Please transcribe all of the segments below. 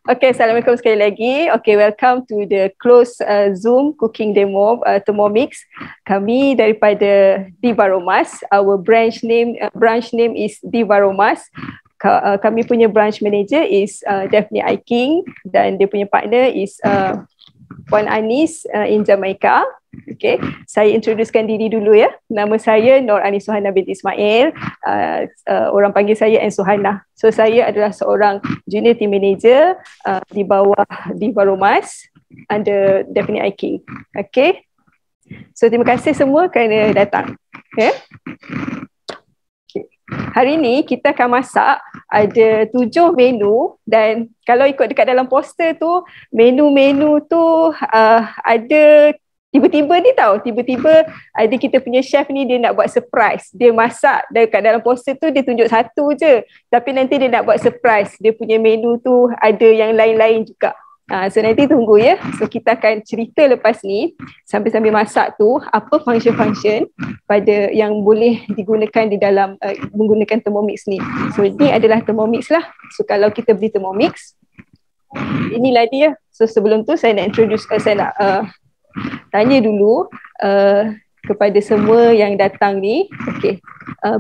Okay, Assalamualaikum sekali lagi. Okay, welcome to the closed Zoom cooking demo Thermomix. Kami daripada Divaromas. Our branch name is Divaromas. Kami punya branch manager is Daphne Aiking dan dia punya partner is Puan Anis in Jamaica. Okay, saya introducekan diri dulu ya. Nama saya Nur Anis Suhana binti Ismail. Orang panggil saya N Suhana. So saya adalah seorang junior team manager di bawah Divaromas under Daphne Aiking. Okay. So terima kasih semua kerana datang. Okay. Hari ini kita akan masak ada 7 menu dan kalau ikut dekat dalam poster tu menu-menu tu ada tiba-tiba ni tahu, tiba-tiba ada kita punya chef ni dia nak buat surprise. Dia masak dekat dalam poster tu dia tunjuk satu je tapi nanti dia nak buat surprise. Dia punya menu tu ada yang lain-lain juga. So nanti tunggu ya. So kita akan cerita lepas ni sambil-sambil masak tu apa function-function pada yang boleh digunakan di dalam menggunakan Thermomix ni. So ini adalah Thermomix lah. So kalau kita beli Thermomix, inilah dia. So sebelum tu saya nak introduce, saya nak tanya dulu kepada semua yang datang ni. Okay,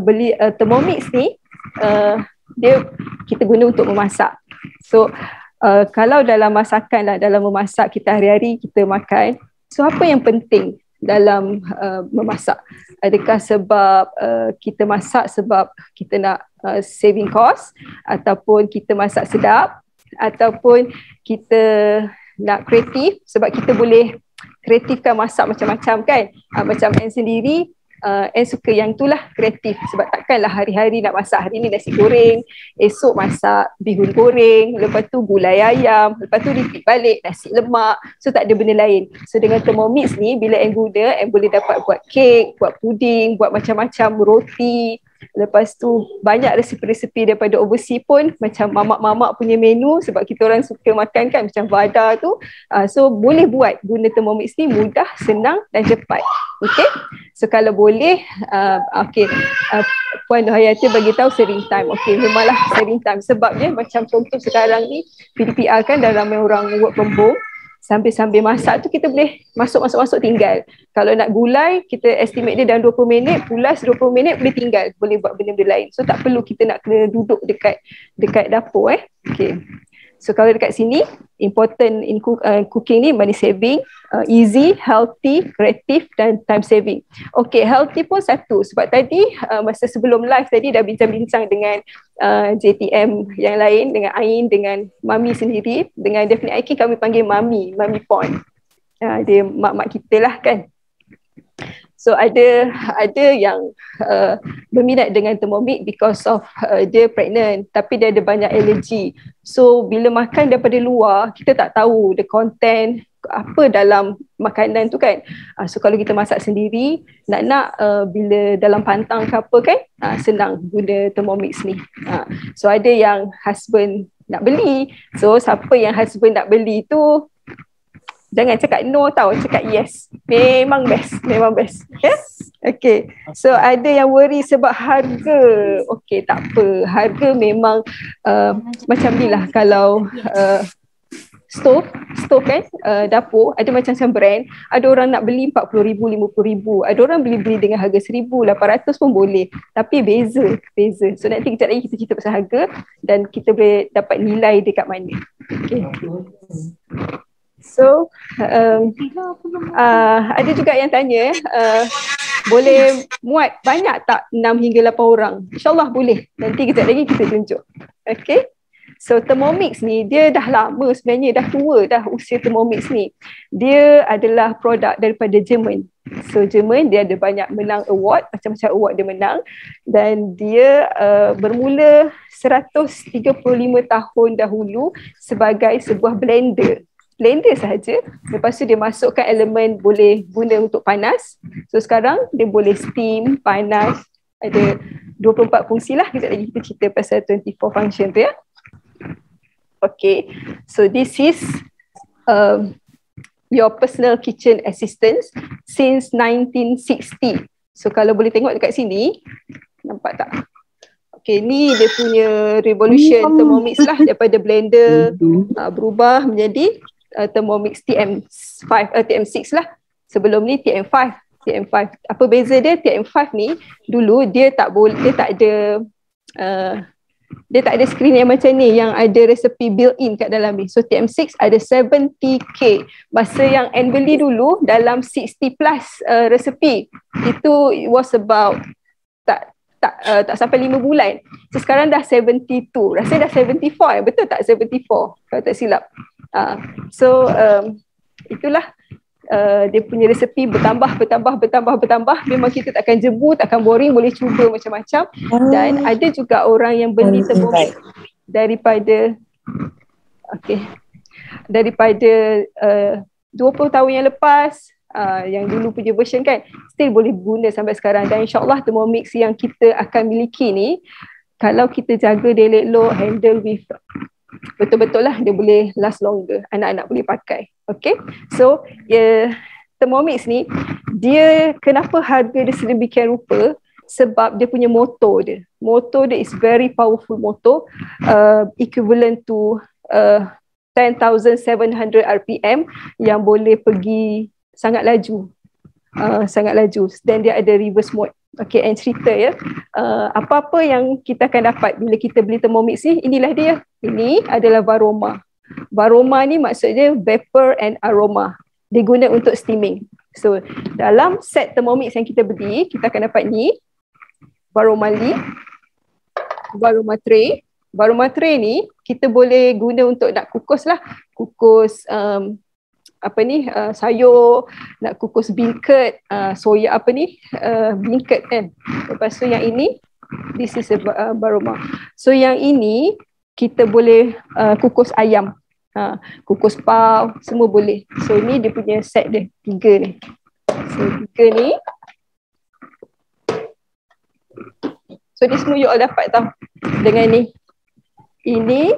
beli Thermomix ni dia kita guna untuk memasak. So kalau dalam masakan lah, dalam memasak kita hari-hari kita makan, so apa yang penting dalam memasak? Adakah sebab kita masak sebab kita nak saving cost, ataupun kita masak sedap, ataupun kita nak kreatif sebab kita boleh kreatifkan masak macam-macam kan? Macam Anne sendiri, Anne suka yang tu lah, kreatif. Sebab takkanlah hari-hari nak masak, hari ni nasi goreng, esok masak bihun goreng, lepas tu gulai ayam, lepas tu repeat balik nasi lemak. So tak ada benda lain. So dengan Thermomix ni bila Anne guna, Anne boleh dapat buat kek, buat puding, buat macam-macam roti. Lepas tu banyak resipi-resipi daripada overseas pun, macam mamak-mamak punya menu sebab kita orang suka makan kan, macam vada tu. So boleh buat guna Thermomix ni mudah, senang dan cepat. Okay, so kalau boleh Puan Nohayati bagi tahu sharing time. Okay, memanglah sharing time sebabnya macam contoh sekarang ni PDPR kan, dah ramai orang work from home. Sambil-sambil masak tu kita boleh masuk tinggal. Kalau nak gulai, kita estimate dia dalam 20 minit, pulas 20 minit boleh tinggal, boleh buat benda-benda lain. So tak perlu kita nak kena duduk dekat dapur Okay. So kalau dekat sini, important in cooking ni money saving, easy, healthy, creative dan time saving. Okay, healthy pun satu sebab tadi masa sebelum live tadi dah bincang-bincang dengan JTM yang lain, dengan Ain, dengan Mami sendiri, dengan Daphne Aiking kami panggil Mami Pon. Dia mak-mak kita lah kan. So ada yang berminat dengan Thermomix because of dia pregnant tapi dia ada banyak alergi. So bila makan daripada luar, kita tak tahu the content apa dalam makanan tu kan. So kalau kita masak sendiri, nak bila dalam pantang ke apa kan, senang guna Thermomix ni. So ada yang husband nak beli. So siapa yang husband nak beli tu, jangan cakap no tau, cakap yes. Memang best. Yeah? Okay. So ada yang worry sebab harga. Okay, tak apa. Harga memang macam ni lah. Kalau stove kan, dapur ada macam-macam brand. Ada orang nak beli 40,000, 50,000. Ada orang beli dengan harga 1,800 pun boleh. Tapi beza. So nanti kejap lagi kita cerita pasal harga dan kita boleh dapat nilai dekat mana. Okay. So ada juga yang tanya boleh muat banyak tak 6 hingga 8 orang? InsyaAllah boleh. Nanti kejap lagi kita tunjuk. Okay. So Thermomix ni dia dah lama sebenarnya, dah tua dah usia Thermomix ni. Dia adalah produk daripada Jerman. So Jerman dia ada banyak menang award, macam-macam award dia menang. Dan dia bermula 135 tahun dahulu sebagai sebuah blender sahaja. Lepas tu dia masukkan elemen boleh guna untuk panas. So sekarang dia boleh steam, panas, ada 24 fungsi lah. Kejap lagi kita cerita pasal 24 function tu ya. Okay, so this is your personal kitchen assistant since 1960. So kalau boleh tengok dekat sini, nampak tak? Okay, ni dia punya revolution Thermomix lah, daripada blender berubah menjadi Thermomix TM5, TM6 lah. Sebelum ni TM5. Apa beza dia? TM5 ni dulu dia tak ada dia tak ada skrin yang macam ni, yang ada resepi built-in kat dalam ni. So TM6 ada 70k. Masa yang Anne beli dulu dalam 60 plus resepi, itu it was about tak sampai 5 bulan. So sekarang dah 72. Rasa dah 74, betul tak 74? Kalau tak silap. So itulah dia punya resepi bertambah. Memang kita takkan jemu, takkan boring, boleh cuba macam-macam. Dan ada juga orang yang beli Thermomix daripada 20 tahun yang lepas, yang dulu punya version kan, still boleh guna sampai sekarang. Dan insyaAllah Thermomix yang kita akan miliki ni, kalau kita jaga dia elok, handle with betul-betul lah, dia boleh last longer, anak-anak boleh pakai. Okay, so Thermomix ni, dia kenapa harga dia sedemikian rupa? Sebab dia punya motor dia is very powerful motor, equivalent to 10,700 RPM, yang boleh pergi sangat laju. Dan dia ada reverse mode. Okay, and cerita ya, apa-apa yang kita akan dapat bila kita beli Thermomix ni, inilah dia. Ini adalah Varoma. Varoma ni maksudnya vapor and aroma. Dia guna untuk steaming. So dalam set Thermomix yang kita beli, kita akan dapat ni Varoma lid, Varoma tray. Varoma tray ni kita boleh guna untuk nak kukus lah, kukus sayur, nak kukus beancurd, soya beancurd kan. Lepas tu yang ini, this is a Varoma. So yang ini kita boleh kukus ayam, kukus pau, semua boleh. So ni dia punya set dia, 3 ni. So 3 ni, so ni semua you all dapat tau dengan ni. Ini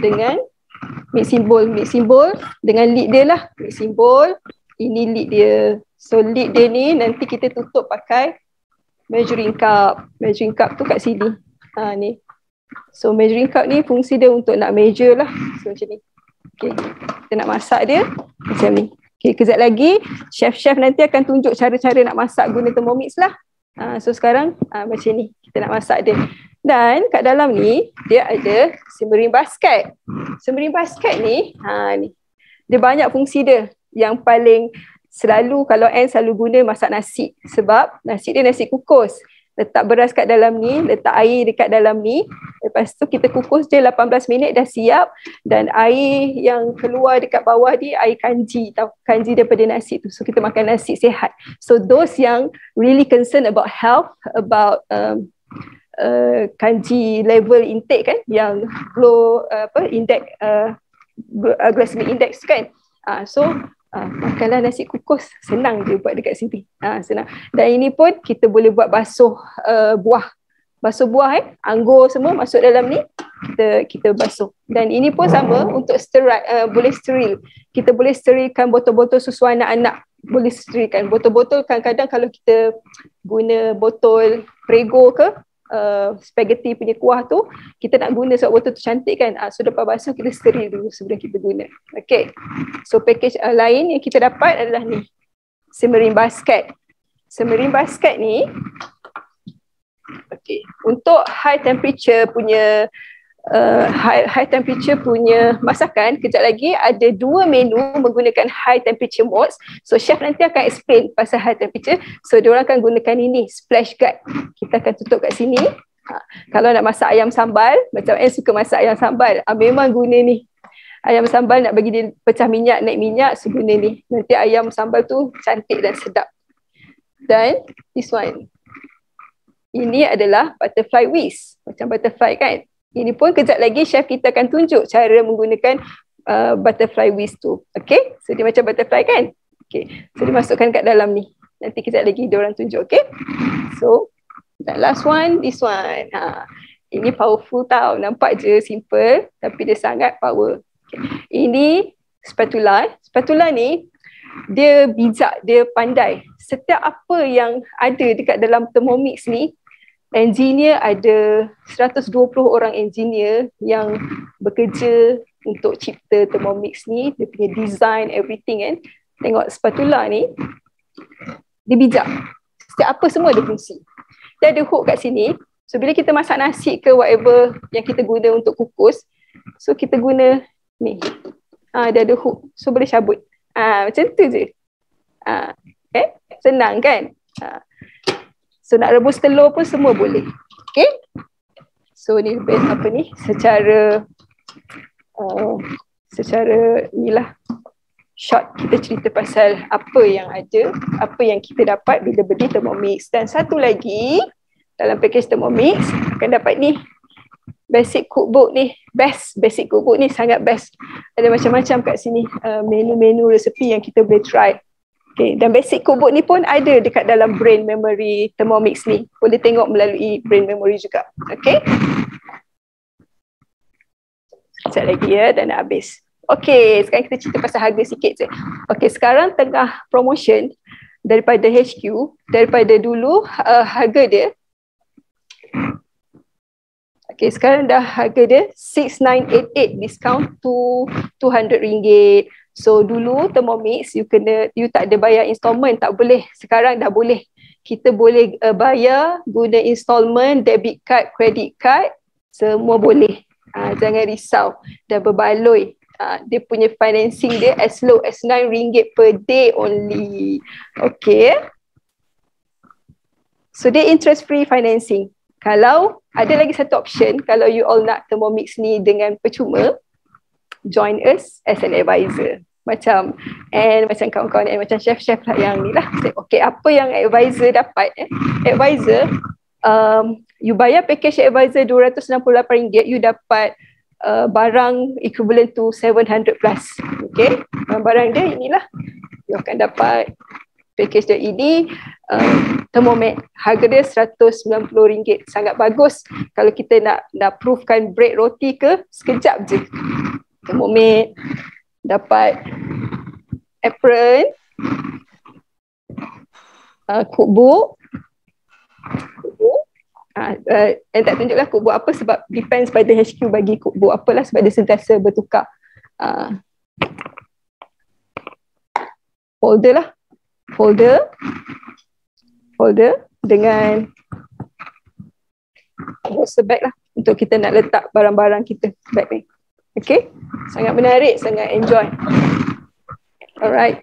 dengan mix symbol dengan lid dia lah, mix symbol. Ini lid dia. So lid dia ni nanti kita tutup pakai measuring cup. Measuring cup tu kat sini. Ni. So measuring cup ni fungsi dia untuk nak measure lah. So macam ni. Okay. Kita nak masak dia macam ni. Okay, kejap lagi chef-chef nanti akan tunjuk cara-cara nak masak guna Thermomix lah. So sekarang macam ni kita nak masak dia. Dan kat dalam ni dia ada simmering basket. Simmering basket ni, ni dia banyak fungsi dia. Yang paling selalu, kalau Anne selalu guna masak nasi, sebab nasi dia nasi kukus. Letak beras kat dalam ni, letak air dekat dalam ni, lepas tu kita kukus je 18 minit dah siap. Dan air yang keluar dekat bawah ni air kanji tau, kanji daripada nasi tu. So kita makan nasi sihat. So those yang really concerned about health, about kanji level intake kan, yang index, glycemic index kan. So makanlah nasi kukus, senang je buat dekat sini. Senang. Dan ini pun kita boleh buat basuh buah. Basuh buah anggur semua masuk dalam ni, kita basuh. Dan ini pun sama untuk boleh steril. Kita boleh sterilkan botol-botol susu anak-anak. Boleh sterilkan botol-botol. Kadang-kadang kalau kita guna botol Prego ke, spaghetti punya kuah tu, kita nak guna sebab botol tu cantik kan. So lepas basuh kita steril dulu sebelum kita guna. Okay, so package lain yang kita dapat adalah ni, simmering basket. Simmering basket ni, okay, untuk high temperature punya high temperature punya masakan. Kejap lagi ada 2 menu menggunakan high temperature modes. So chef nanti akan explain pasal high temperature. So diorang akan gunakan ini, splash guard. Kita akan tutup kat sini. Kalau nak masak ayam sambal, macam suka masak ayam sambal, memang guna ni. Ayam sambal nak bagi dia pecah minyak, naik minyak, so guna ni. Nanti ayam sambal tu cantik dan sedap. Dan this one, ini adalah butterfly whisk, macam butterfly kan. Ini pun kejap lagi chef kita akan tunjuk cara menggunakan butterfly whisk tu. Okay, so dia macam butterfly kan. Okay, so dimasukkan kat dalam ni. Nanti kejap lagi dia orang tunjuk. Okay, so the last one, this one. Ini powerful tau. Nampak je simple, tapi dia sangat power. Okay. Ini spatula. Spatula ni dia bijak, dia pandai. Setiap apa yang ada dekat dalam Thermomix ni, engineer ada 120 orang engineer yang bekerja untuk cipta Thermomix ni, dia punya design everything kan. Tengok spatula ni, dia bijak. Setiap apa semua ada fungsi. Dia ada hook kat sini. So bila kita masak nasi ke whatever yang kita guna untuk kukus, so kita guna ni. Dia ada hook. So boleh cabut. Macam tu je. Senang kan? So nak rebus telur pun semua boleh. Okay? So ni apa ni? Secara inilah short kita cerita pasal apa yang ada, apa yang kita dapat bila beli Thermomix. Dan satu lagi dalam package Thermomix akan dapat ni basic cookbook ni. Basic cookbook ni sangat best. Ada macam-macam kat sini menu-menu resepi yang kita boleh try. Okay, dan basic cookbook ni pun ada dekat dalam brain memory Thermomix ni. Boleh tengok melalui brain memory juga. Okay. Sekejap lagi ya, dah nak habis. Okay, sekarang kita cerita pasal harga sikit je. Okay, sekarang tengah promotion daripada HQ. Daripada dulu harga dia. Okay, sekarang dah harga dia 6988 discount to RM200. So dulu Thermomix you tak ada bayar installment, tak boleh. Sekarang dah boleh. Kita boleh bayar guna installment, debit card, credit card, semua boleh. Jangan risau dan berbaloi. Dia punya financing dia as low as RM9 per day only. Okay. So dia interest free financing. Kalau ada lagi satu option, kalau you all nak Thermomix ni dengan percuma, join us as an advisor. Macam kawan-kawan macam chef-chef lah yang ni lah. Okay, apa yang advisor dapat? Advisor, you bayar package advisor RM268, you dapat barang equivalent to 700 plus. Okay, barang dia inilah. You akan dapat package dia ini, Thermomix, harga dia RM190. Sangat bagus kalau kita nak proofkan bread roti ke, sekejap je. Thermomix, dapat apron, cookbook. Tak tunjuklah cookbook apa sebab depends pada HQ bagi cookbook apalah, sebab dia sentiasa bertukar. Folder dengan roster bag lah untuk kita nak letak barang-barang kita bag ni. Okay, sangat menarik, sangat enjoy. Alright.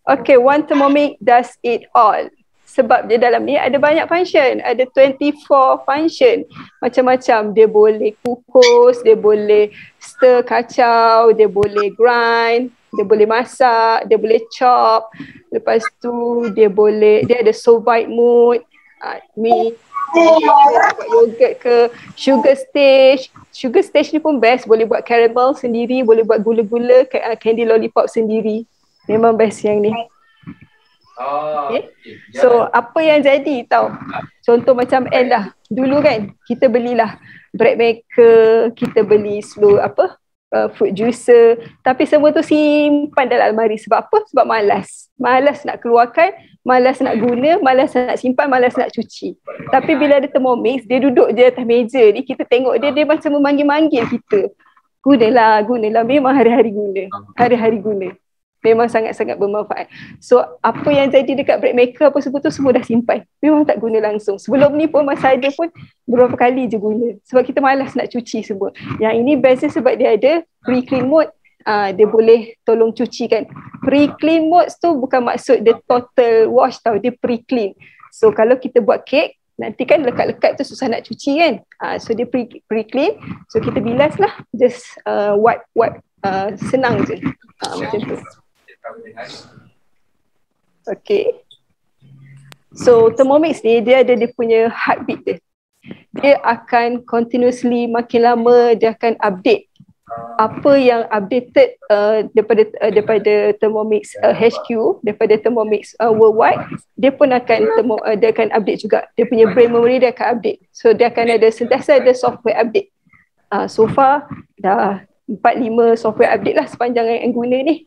Okay, one Thermomix does it all. Sebab dia dalam ni ada banyak function, ada 24 function. Macam-macam, dia boleh kukus, dia boleh stir kacau, dia boleh grind, dia boleh masak, dia boleh chop. Lepas tu dia ada sous vide mode, mi, yogurt ke, sugar stage ni pun best, boleh buat caramel sendiri, boleh buat gula-gula, candy lollipop sendiri. Memang best yang ni. Okay. So apa yang jadi tahu, contoh macam N lah, dulu kan kita belilah bread maker, kita beli fruit juicer, tapi semua tu simpan dalam almari. Sebab apa? Sebab malas nak keluarkan, malas nak guna, malas nak simpan, malas nak cuci. Tapi bila ada Thermomix, dia duduk je atas meja ni, kita tengok dia macam memanggil-manggil kita. Gunalah, memang hari-hari guna. Memang sangat-sangat bermanfaat. So apa yang jadi dekat bread maker apa semua tu semua dah simpan. Memang tak guna langsung. Sebelum ni pun masa ada pun beberapa kali je guna. Sebab kita malas nak cuci semua. Yang ini bestnya sebab dia ada pre-clean mode. Dia boleh tolong cuci kan. Pre-clean mode tu bukan maksud dia total wash tau. Dia pre-clean. So kalau kita buat kek, nanti kan lekat-lekat tu susah nak cuci kan. So dia pre-clean. So kita bilas lah. Just wipe. Senang je. Macam tu. Okay. So Thermomix ni dia ada dia punya heartbeat dia. Dia akan continuously, makin lama dia akan update apa yang updated daripada Thermomix HQ, daripada Thermomix worldwide. Dia pun dia akan update juga. Dia punya brain memory dia akan update. So dia akan sentiasa ada software update. So far dah 4-5 software update lah sepanjang yang guna ni.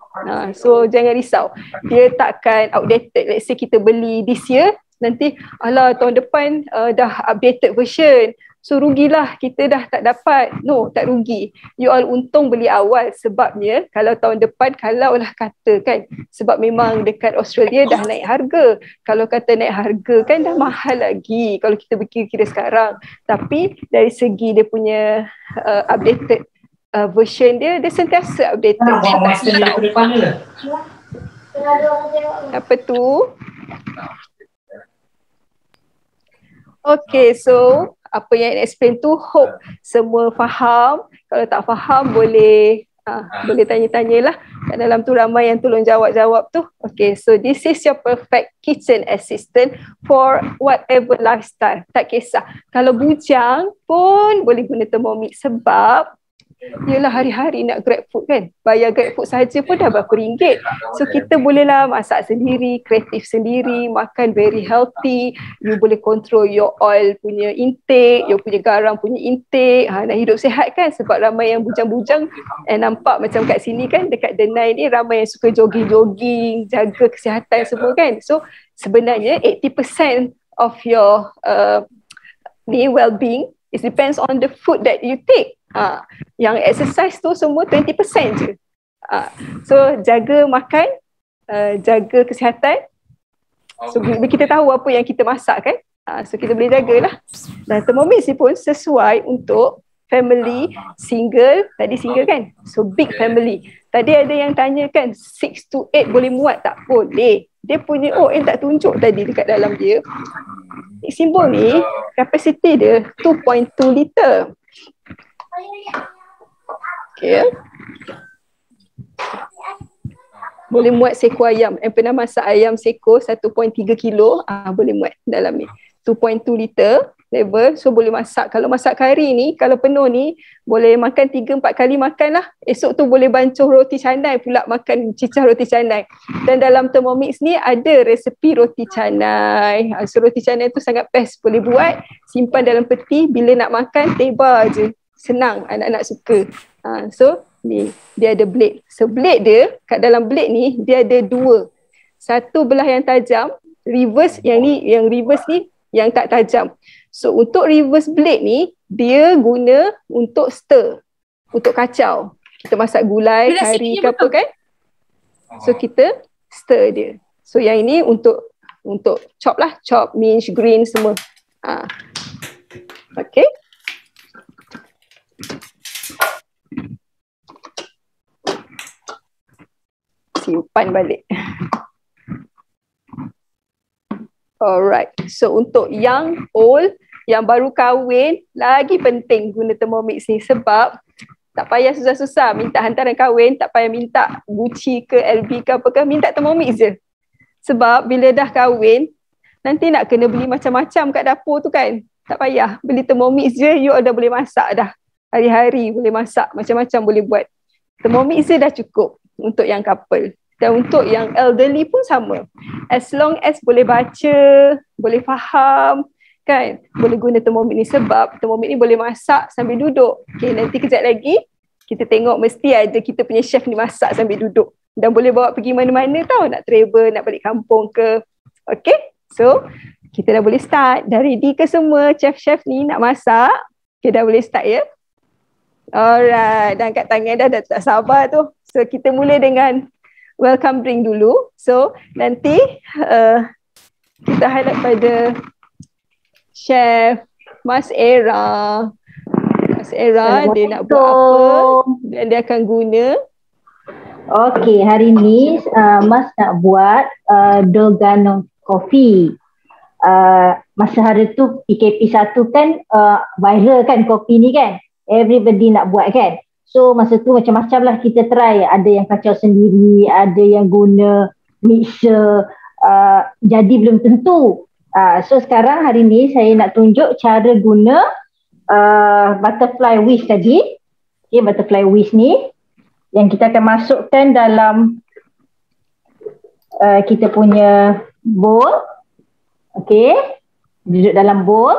So jangan risau, dia takkan outdated. Let's say kita beli this year, nanti alah tahun depan dah updated version, so rugilah, kita dah tak dapat. No, tak rugi. You all untung beli awal, sebabnya kalau tahun depan, kalau lah kata kan, sebab memang dekat Australia dah naik harga. Kalau kata naik harga kan dah mahal lagi kalau kita kira sekarang. Tapi dari segi dia punya updated version dia sentiasa updated. Apa tu? Okay, so apa yang explain tu, hope semua faham. Kalau tak faham boleh boleh tanya-tanyalah. Kat dalam tu ramai yang tolong jawab-jawab tu. Okay, so this is your perfect kitchen assistant for whatever lifestyle. Tak kisah. Kalau bujang pun boleh guna Thermomix, sebab yelah hari-hari nak grab food kan, bayar grab food saja pun dah berapa ringgit. So kita bolehlah masak sendiri, kreatif sendiri, makan very healthy. You boleh control your oil punya intake, you punya garam punya intake. Nak hidup sihat kan, sebab ramai yang bujang-bujang nampak macam kat sini kan, dekat Denai ni ramai yang suka jogging-jogging, jaga kesihatan semua kan. So sebenarnya 80% of your well-being, it depends on the food that you take. Yang exercise tu semua 20% je. So jaga makan, jaga kesihatan. So kita tahu apa yang kita masak kan, so kita boleh jagalah. Dan Thermomix ni pun sesuai untuk family, single. Tadi single kan, so big family. Tadi ada yang tanya kan, 6 to 8 boleh muat tak? Boleh. Dia punya tak tunjuk tadi dekat dalam dia. Simbol ni kapasiti dia 2.2 liter. Okay. Boleh muat seekor ayam. Yang pernah masak ayam seekor 1.3 kilo, boleh muat dalam ni. 2.2 liter level, so boleh masak. Kalau masak kari ni, kalau penuh ni, boleh makan 3-4 kali makan lah. Esok tu boleh bancuh roti canai pula, makan cicah roti canai. Dan dalam Thermomix ni ada resepi roti canai. So roti canai tu sangat best, boleh buat, simpan dalam peti, bila nak makan, tebar je. Senang, anak-anak suka. So ni dia ada blade. So blade dia, kat dalam blade ni dia ada 2. Satu belah yang tajam, reverse yang ni, yang reverse ni yang tak tajam. So untuk reverse blade ni, dia guna untuk stir, untuk kacau. Kita masak gulai, kari ke apa kan. So kita stir dia. So yang ini untuk chop lah, chop, mince, green semua. Okay. Simpan balik. Alright. So untuk yang old, yang baru kahwin, lagi penting guna Thermomix ni, sebab tak payah susah-susah minta hantaran kahwin, tak payah minta Gucci ke LV ke apakah, minta Thermomix je. Sebab bila dah kahwin, nanti nak kena beli macam-macam kat dapur tu kan. Tak payah, beli Thermomix je, you dah boleh masak dah. Hari-hari boleh masak, macam-macam boleh buat. Thermomix je dah cukup untuk yang couple. Dan untuk yang elderly pun sama. As long as boleh baca, boleh faham, kan, boleh guna Thermomix ni, sebab Thermomix ni boleh masak sambil duduk. Okay, nanti kejap lagi kita tengok mesti ada kita punya chef ni masak sambil duduk. Dan boleh bawa pergi mana-mana tau, nak travel, nak balik kampung ke. Okay, so kita dah boleh start. Dah ready ke semua chef-chef ni nak masak? Okay, dah boleh start ya? Alright, dan kat tangan dah tak sabar tu. So kita mula dengan welcome drink dulu. So nanti kita highlight pada Chef Mas Era. Mas Era dia nak buat apa dan dia akan guna. Okey, hari ni Mas nak buat Dalgona Coffee. Masa hari tu PKP 1 kan viral kan kopi ni kan. Everybody nak buat kan. So masa tu macam-macam lah kita try. Ada yang kacau sendiri, ada yang guna mixer. Jadi belum tentu. So sekarang hari ni saya nak tunjuk cara guna butterfly whisk tadi. Okay, butterfly whisk ni yang kita akan masukkan dalam kita punya bowl. Okay, duduk dalam bowl.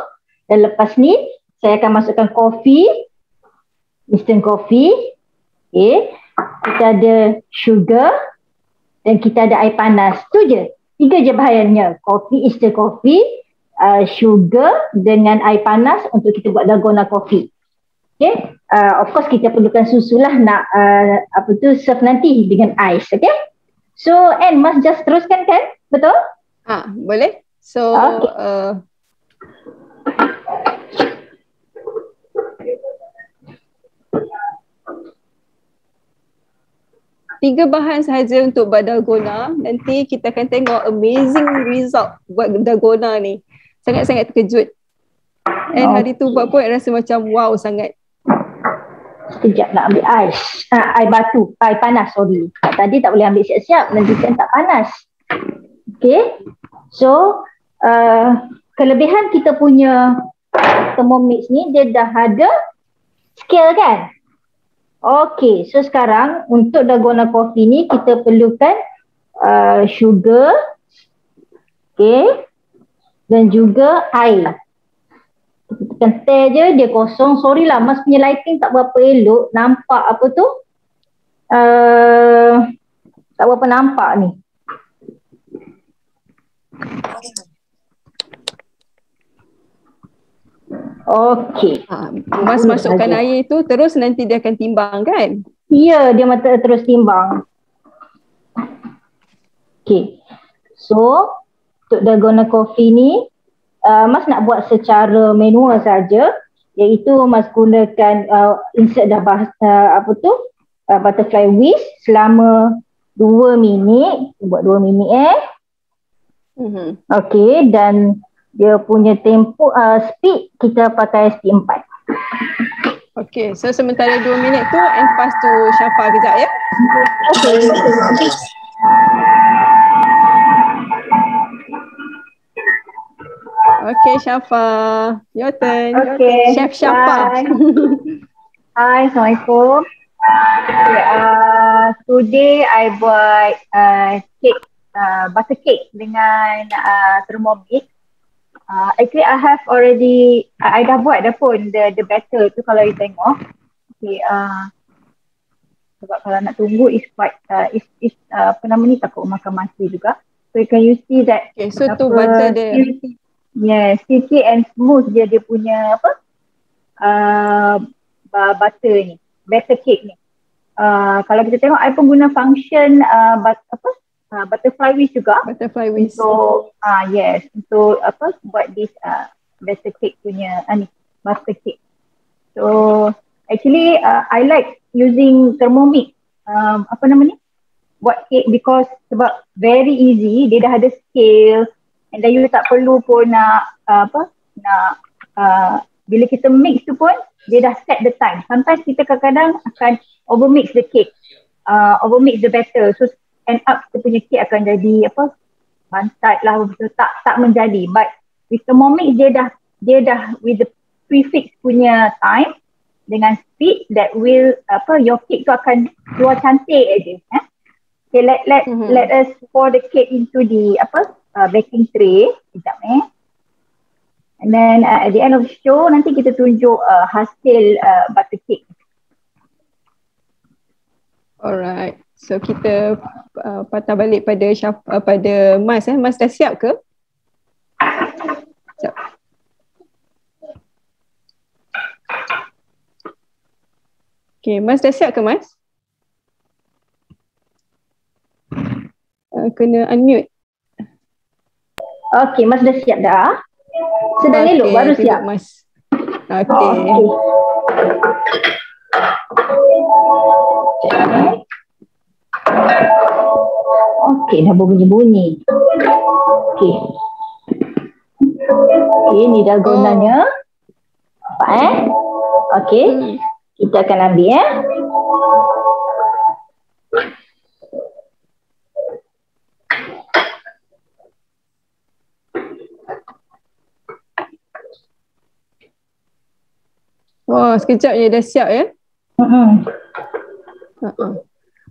Dan lepas ni saya akan masukkan kopi, instant coffee. Okay. Kita ada sugar dan kita ada air panas. Tu je. 3 je bahannya. Coffee is the coffee, sugar dengan air panas untuk kita buat dalgona coffee. Okay. Of course kita perlukan susu lah nak serve nanti dengan ais. Okay. So Mas just teruskan kan? Betul? Boleh. So tiga bahan sahaja untuk buat dalgona. Nanti kita akan tengok amazing result buat dalgona ni. Sangat-sangat terkejut. And hari tu buat pun rasa macam wow sangat. Sekejap nak ambil ais. Air batu. Air panas, sorry. Tadi tak boleh ambil siap-siap. Nanti kan tak panas. Okay. So, kelebihan kita punya Thermomix ni, dia dah ada scale kan? Okay. So, sekarang untuk dalgona coffee ni, kita perlukan sugar. Okay. Dan juga air. Kita tekan tear je, dia kosong. Sorry lah, Mas punya lighting tak berapa elok. Nampak apa tu? Tak berapa nampak ni. Okey. Mas masukkan air tu, terus nanti dia akan timbang kan? Ya, dia terus timbang. Okey. So, untuk dalgona coffee ni, Mas nak buat secara manual saja, iaitu Mas gunakan insert dah butterfly whisk selama 2 minit. Buat 2 minit Okey, dan dia punya tempo speed kita pakai speed 4. Okey, so sementara 2 minit tu and pass to Syafa kejap ya. Okey. Okay, Syafa. Your turn. Okay. Chef Syafa. Hi, Assalamualaikum. Today I buat cake, butter cake dengan Thermomix. Actually I have already, I dah buat dah pun the batter tu kalau you tengok. Okay, sebab kalau nak tunggu is quite, apa nama ni, takut makan masa juga. So you see that. Okay, so tu butter dia. Yes, silky and smooth dia punya butter ni, batter cake ni. Kalau kita tengok, I pun guna function butterfly whisk juga. Butterfly whisk. So, yes, untuk buat this batter cake punya butter cake. So, actually I like using Thermomix. Apa nama ni? Buat cake because sebab very easy, dia dah ada scale. And then you tak perlu pun bila kita mix tu pun dia dah set the time. Sometimes kita kadang-kadang akan overmix the cake, overmix the batter. So end up kita punya cake akan jadi bantat lah, tak menjadi. But with Thermomix dia dah with the prefix punya time dengan speed that will your cake tu akan keluar cantik aja. Okay, let us pour the cake into the baking tray. Sekejap And then at the end of the show nanti kita tunjuk hasil butter cake. Alright. So kita patah balik pada pada Mas. Mas dah siap ke? Siap. Okay, Mas dah siap ke Mas? Kena unmute. Okay, Mas dah siap dah? Sedang elok baru siap. Mas. Okay. Okay, dah berbunyi-bunyi. Okay. Okay, ni dalgonanya. Nampak Okay. Kita akan ambil Wah, sekejap je dah siap ya.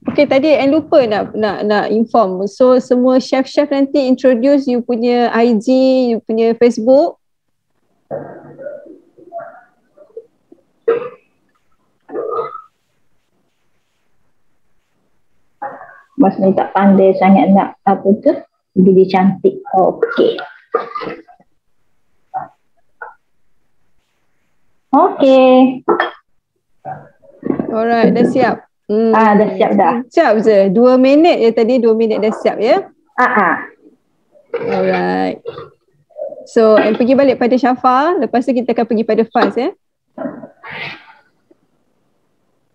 Okay, tadi I lupa nak inform. So semua chef-chef nanti introduce you punya IG, you punya Facebook. Mas ni tak pandai sangat nak apa tu, jadi cantik. Okey. Okey. Alright, dah siap. Dah siap dah. Siap je. 2 minit je tadi, 2 minit dah siap ya. Alright. So, pergi balik pada Syafa, lepas tu kita akan pergi pada Faz ya.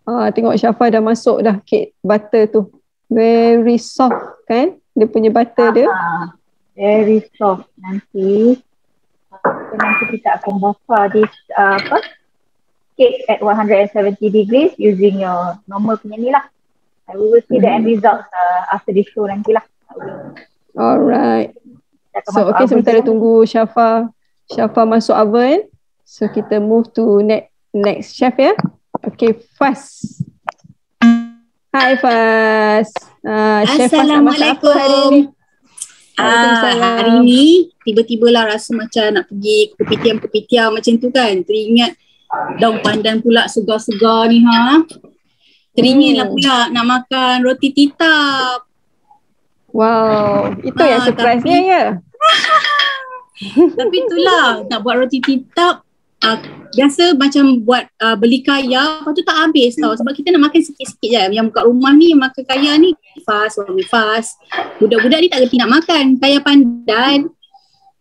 Tengok Syafa dah masuk dah kek butter tu. Very soft kan? Dia punya butter dia. Very soft. Nanti kita akan bakar this cake at 170 degrees using your normal punya ni lah. We will see the end result after this show nanti lah. Alright. So okay, sementara tunggu Syafa masuk oven. So kita move to next chef ya. Okay, Faz. Hai Faz. Chef Faz nak masak apa hari ni? Hari ni tiba-tibalah rasa macam nak pergi kopitiam macam tu kan. Teringat daun pandan pula segar-segar ni Teringatlah pula nak makan roti titap. Wow, itu yang surprise-nya ya. Tapi itulah nak buat roti titap. Biasa macam buat beli kaya, lepas tu tak habis tau. Sebab kita nak makan sikit-sikit je. Yang kat rumah ni makan kaya ni fast, suami fast. Budak-budak ni tak kerti nak makan kaya pandan.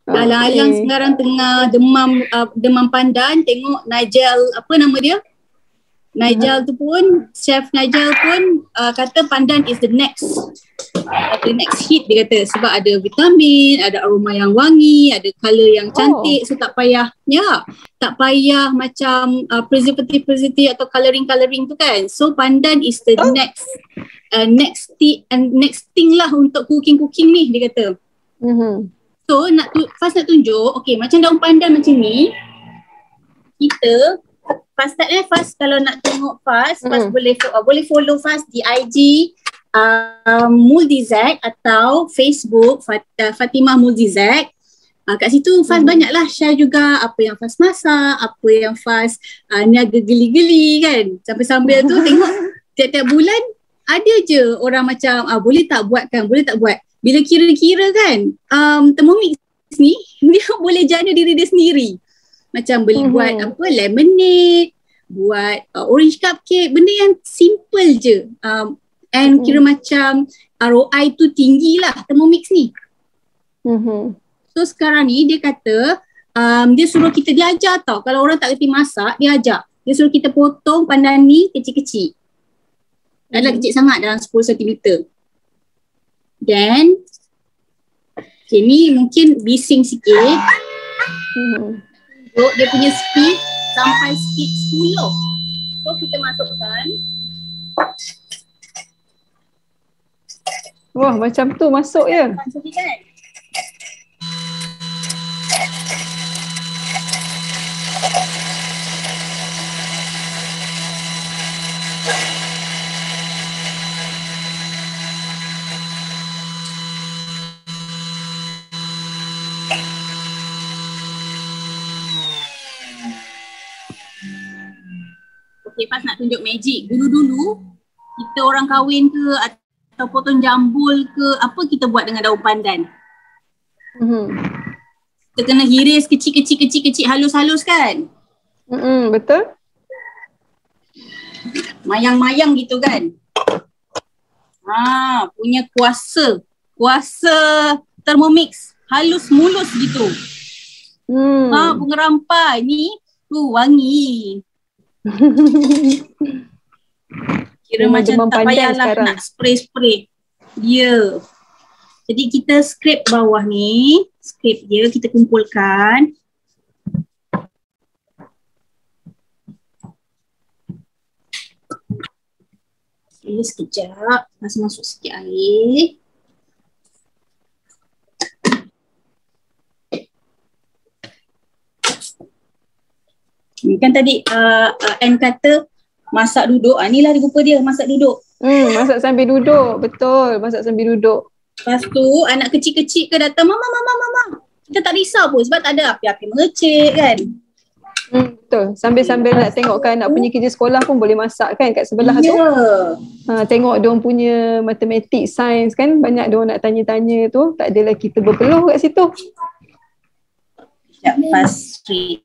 Alang-alang sekarang tengah demam pandan. Tengok Nigel, apa nama dia? Nigel tu pun, Chef Nigel pun kata pandan is the next hit dia kata. Sebab ada vitamin, ada aroma yang wangi, ada colour yang cantik. So tak payah macam preservative atau colouring tu kan. So pandan is the next thing lah untuk cooking ni dia kata. So Faz nak tunjuk, okay macam daun pandan macam ni, kita Faz kalau nak tengok Faz boleh follow Faz di IG Muldizak atau Facebook Fatimah Muldizak. Kat situ Faz banyaklah share juga apa yang Faz masak, apa yang Faz niaga geli-geli kan. Sambil-sambil tu tengok tiap-tiap bulan ada je orang macam boleh tak buat. Bila kira-kira kan Thermomix ni dia boleh jana diri dia sendiri. Macam beli buat lemonade, buat orange cupcake, benda yang simple je. And kira macam ROI tu tinggi lah Thermomix ni. So sekarang ni dia kata dia suruh kita, dia ajar tau. Kalau orang tak kerti masak, dia ajar. Dia suruh kita potong pandan ni kecil-kecil. Adalah kecil sangat, dalam 10 cm. Then okay, ni mungkin bising sikit. Dia punya speed sampai speed 10. So kita masukkan. Wah, macam tu masuk ya. Macam ni kan. Okay, Faz nak tunjuk magic. Dulu-dulu kita orang kahwin ke atau potong jambul ke, apa kita buat dengan daun pandan? Kita kena hiris kecil-kecil, halus-halus kan? Betul. Mayang-mayang gitu kan? Punya kuasa Thermomix. Halus mulus gitu. Bunga rampai ni wangi. Kira macam tak payahlah nak spray. Ya. Jadi kita scrape bawah ni. Scrape dia, kita kumpulkan. Okay, sekejap. Masuk sikit air. Ni kan tadi Anne kata masak duduk. Inilah rupa dia, masak duduk. Masak sambil duduk. Betul, masak sambil duduk. Lepas tu anak kecil-kecil ke datang, mama. Kita tak risau pun sebab tak ada api-api mengecek kan. Betul. Sambil-sambil nak tengok kan, nak punya kerja sekolah pun boleh masak kan kat sebelah tu. Tengok diorang punya matematik, sains kan, banyak diorang nak tanya-tanya tu. Tak adalah kita berpeluh kat situ. Sekejap, fast read.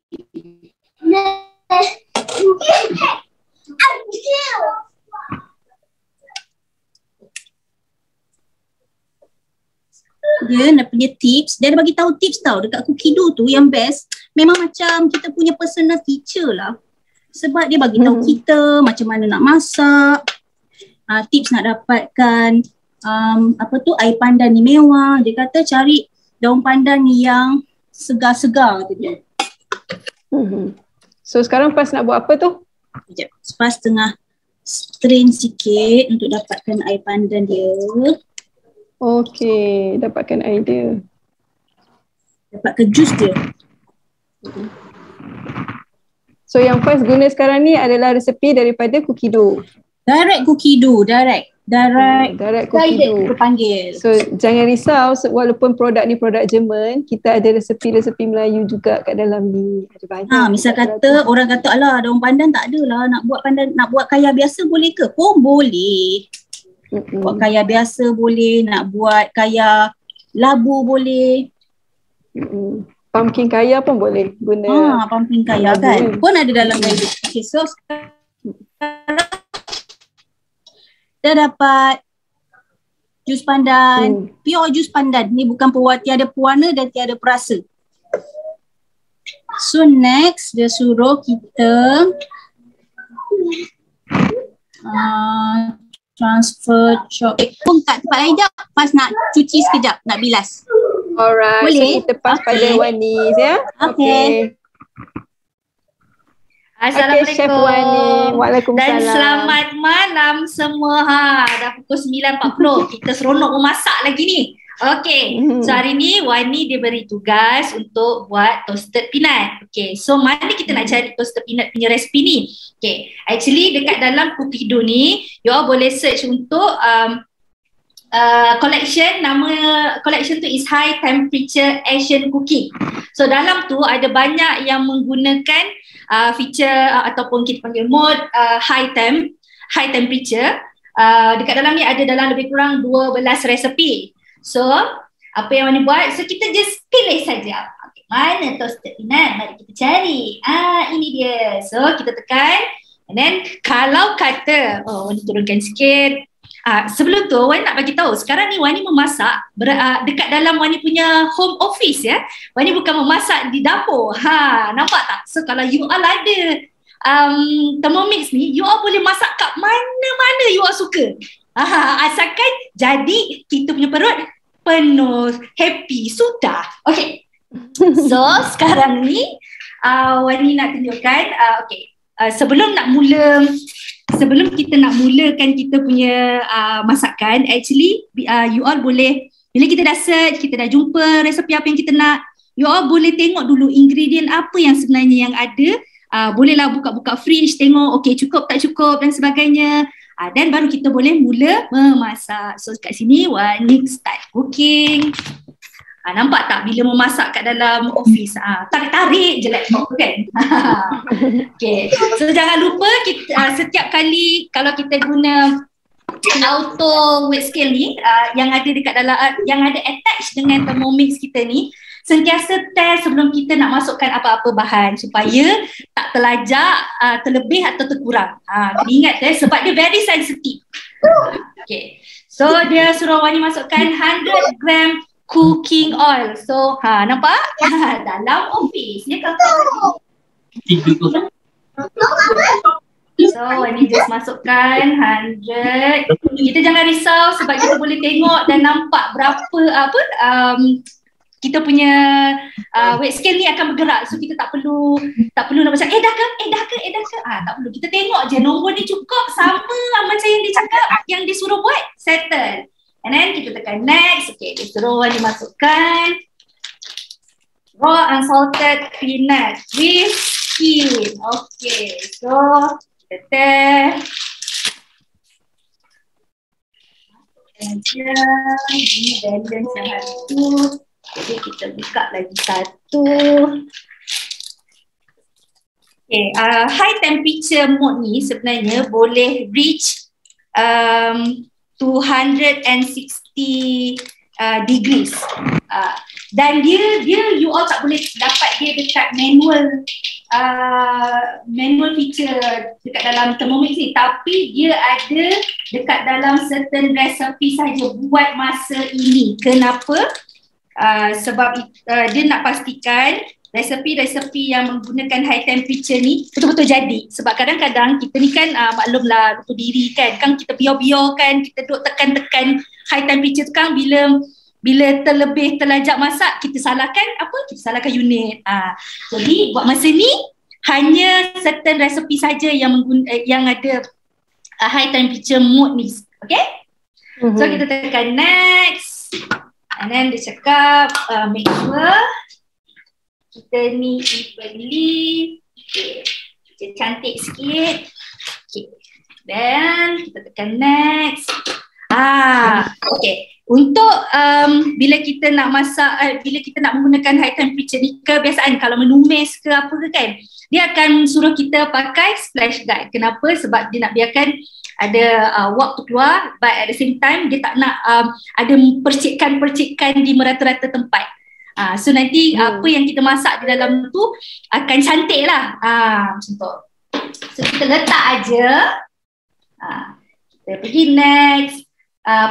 Dia nak punya tips, dia ada bagi tahu tips tau dekat Cookido tu yang best. Memang macam kita punya personal teacher lah. Sebab dia bagi tahu kita macam mana nak masak, tips nak dapatkan air pandan ni mewah. Dia kata cari daun pandan yang segar-segar kata dia. So sekarang Faz nak buat apa tu? Sekejap, Faz tengah strain sikit untuk dapatkan air pandan dia. Okey, dapatkan idea. Dapatkan jus dia. So yang Faz guna sekarang ni adalah resepi daripada Cookido. Direct Cookido, direct Cookido. Terpanggil. So jangan risau, walaupun produk ni produk Jerman, kita ada resepi-resepi Melayu juga kat dalam ni. Ada banyak. Misal kata orang kata alah daun pandan tak adalah, nak buat kaya biasa boleh ke? Pun boleh. Buat kaya biasa boleh, nak buat kaya labu boleh. Pumpkin kaya pun boleh guna. Pumpkin kaya kan. Pun ada dalam guide. Okay, so sekarang dah dapat jus pandan, pure jus pandan. Ni bukan tiada pewarna dan tiada perasa. So next dia suruh kita transfer chop. Pun kat tempat lain jap, pas nak cuci sekejap, nak bilas. Alright, boleh? So kita pass pada Wanis ya. Okay. Assalamualaikum. Okay, Chef Wani. Waalaikumsalam. Dan selamat malam semua. Dah pukul 9.40. Kita seronok memasak lagi ni. Okay, so hari ni Wani dia beri tugas untuk buat toasted peanut. Okay, so mana kita nak cari toasted peanut punya resipi ni? Okay, actually dekat dalam Cookido ni, you all boleh search untuk collection. Nama collection tu is High Temperature Asian Cooking. So dalam tu ada banyak yang menggunakan feature ataupun kita panggil mode high temperature. Dekat dalam ni ada dalam lebih kurang 12 resepi. So apa yang Wani buat, so kita just pilih saja. Okay, mana toasted peanut? Mari kita cari. Ini dia. So kita tekan, and then kalau kata Wani turunkan sikit. Sebelum tu Wani nak bagi tahu, sekarang ni Wani memasak dekat dalam Wani punya home office ya. Wani bukan memasak di dapur. Nampak tak? So kalau you all ada Thermomix ni, you all boleh masak kat mana-mana you all suka. Asalkan jadi kita punya perut penuh, happy, sudah. Okay. So sekarang ni Wani nak tunjukkan sebelum kita nak mulakan kita punya masakan, actually you all boleh, bila kita dah search, kita dah jumpa resepi apa yang kita nak, you all boleh tengok dulu ingredient apa yang sebenarnya yang ada. Bolehlah buka-buka fridge, tengok okay cukup tak cukup dan sebagainya. Dan baru kita boleh mula memasak. So kat sini Wani start cooking. Nampak tak bila memasak kat dalam office, tarik-tarik je laptop tu kan. Okay. So jangan lupa kita, setiap kali kalau kita guna auto weight scale ni, yang ada dekat dalam, yang ada attach dengan Thermomix kita ni, sentiasa test sebelum kita nak masukkan apa-apa bahan supaya tak terlajak, terlebih atau terkurang. Kena ingat sebab dia very sensitive. Okay. So dia suruh Wani masukkan 100 gram cooking oil. So nampak? Dalam office ni kakak. So Wani just masukkan 100. Kita jangan risau sebab kita boleh tengok dan nampak berapa kita punya weight scale ni akan bergerak. So kita tak perlu nak macam dah ke? Tak perlu. Kita tengok je nombor ni cukup sama macam yang dia cakap, yang disuruh buat, settle. And then kita tekan next. Okay, dia suruh Wani masukkan raw unsalted peanut with skin. Okay, so kita di balance yang satu. Jadi kita buka lagi satu. Okay, high temperature mode ni sebenarnya boleh reach 260 degrees. Dan dia you all tak boleh dapat dia dekat manual feature dekat dalam Thermomix ni, tapi dia ada dekat dalam certain recipe saja buat masa ini. Kenapa? Sebab dia nak pastikan resepi-resepi yang menggunakan high temperature ni betul-betul jadi. Sebab kadang-kadang kita ni kan maklumlah lupa diri kan kita biar-biar kan, kita duduk tekan-tekan high temperature tu kan, bila terlajak masak kita salahkan unit. Jadi buat masa ni hanya certain resepi saja yang ada high temperature mode ni. Okay? So kita tekan next and then dia cakap make sure kita ni evenly, okay, kita cantik sikit, okay, then kita tekan next. Okay, untuk bila kita nak masak, bila kita nak menggunakan high temperature ni, kebiasaan kalau menumis ke apa ke kan, dia akan suruh kita pakai splash guard. Kenapa? Sebab dia nak biarkan ada wok tu keluar, but at the same time dia tak nak ada percikan-percikan di merata-rata tempat. So nanti apa yang kita masak di dalam tu akan cantik lah. Macam tu. So kita letak aja. Kita pergi next.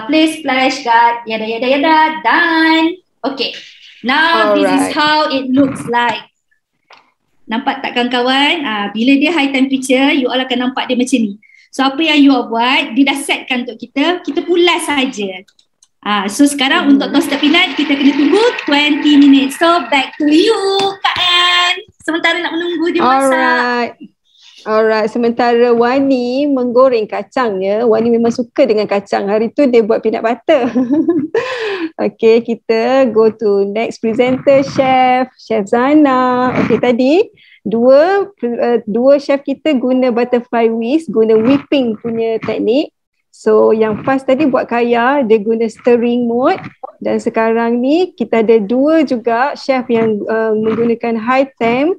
Place splash guard. Yada. Done. Okay. Now this is how it looks like. Nampak tak kawan-kawan? Bila dia high temperature, you all akan nampak dia macam ni. So apa yang you all buat, dia dah setkan untuk kita. Kita pulas saja. So sekarang untuk toasted peanut kita kena tunggu 20 minutes. So back to you Kak Ann. Sementara nak menunggu dia masak. Alright. Sementara Wani menggoreng kacangnya. Wani memang suka dengan kacang. Hari tu dia buat peanut butter. Okay, kita go to next presenter, Chef Zana. Okay, tadi dua chef kita guna butterfly whisk, guna whipping punya teknik. So yang first tadi buat kaya, dia guna stirring mode, dan sekarang ni kita ada dua juga chef yang menggunakan high temp.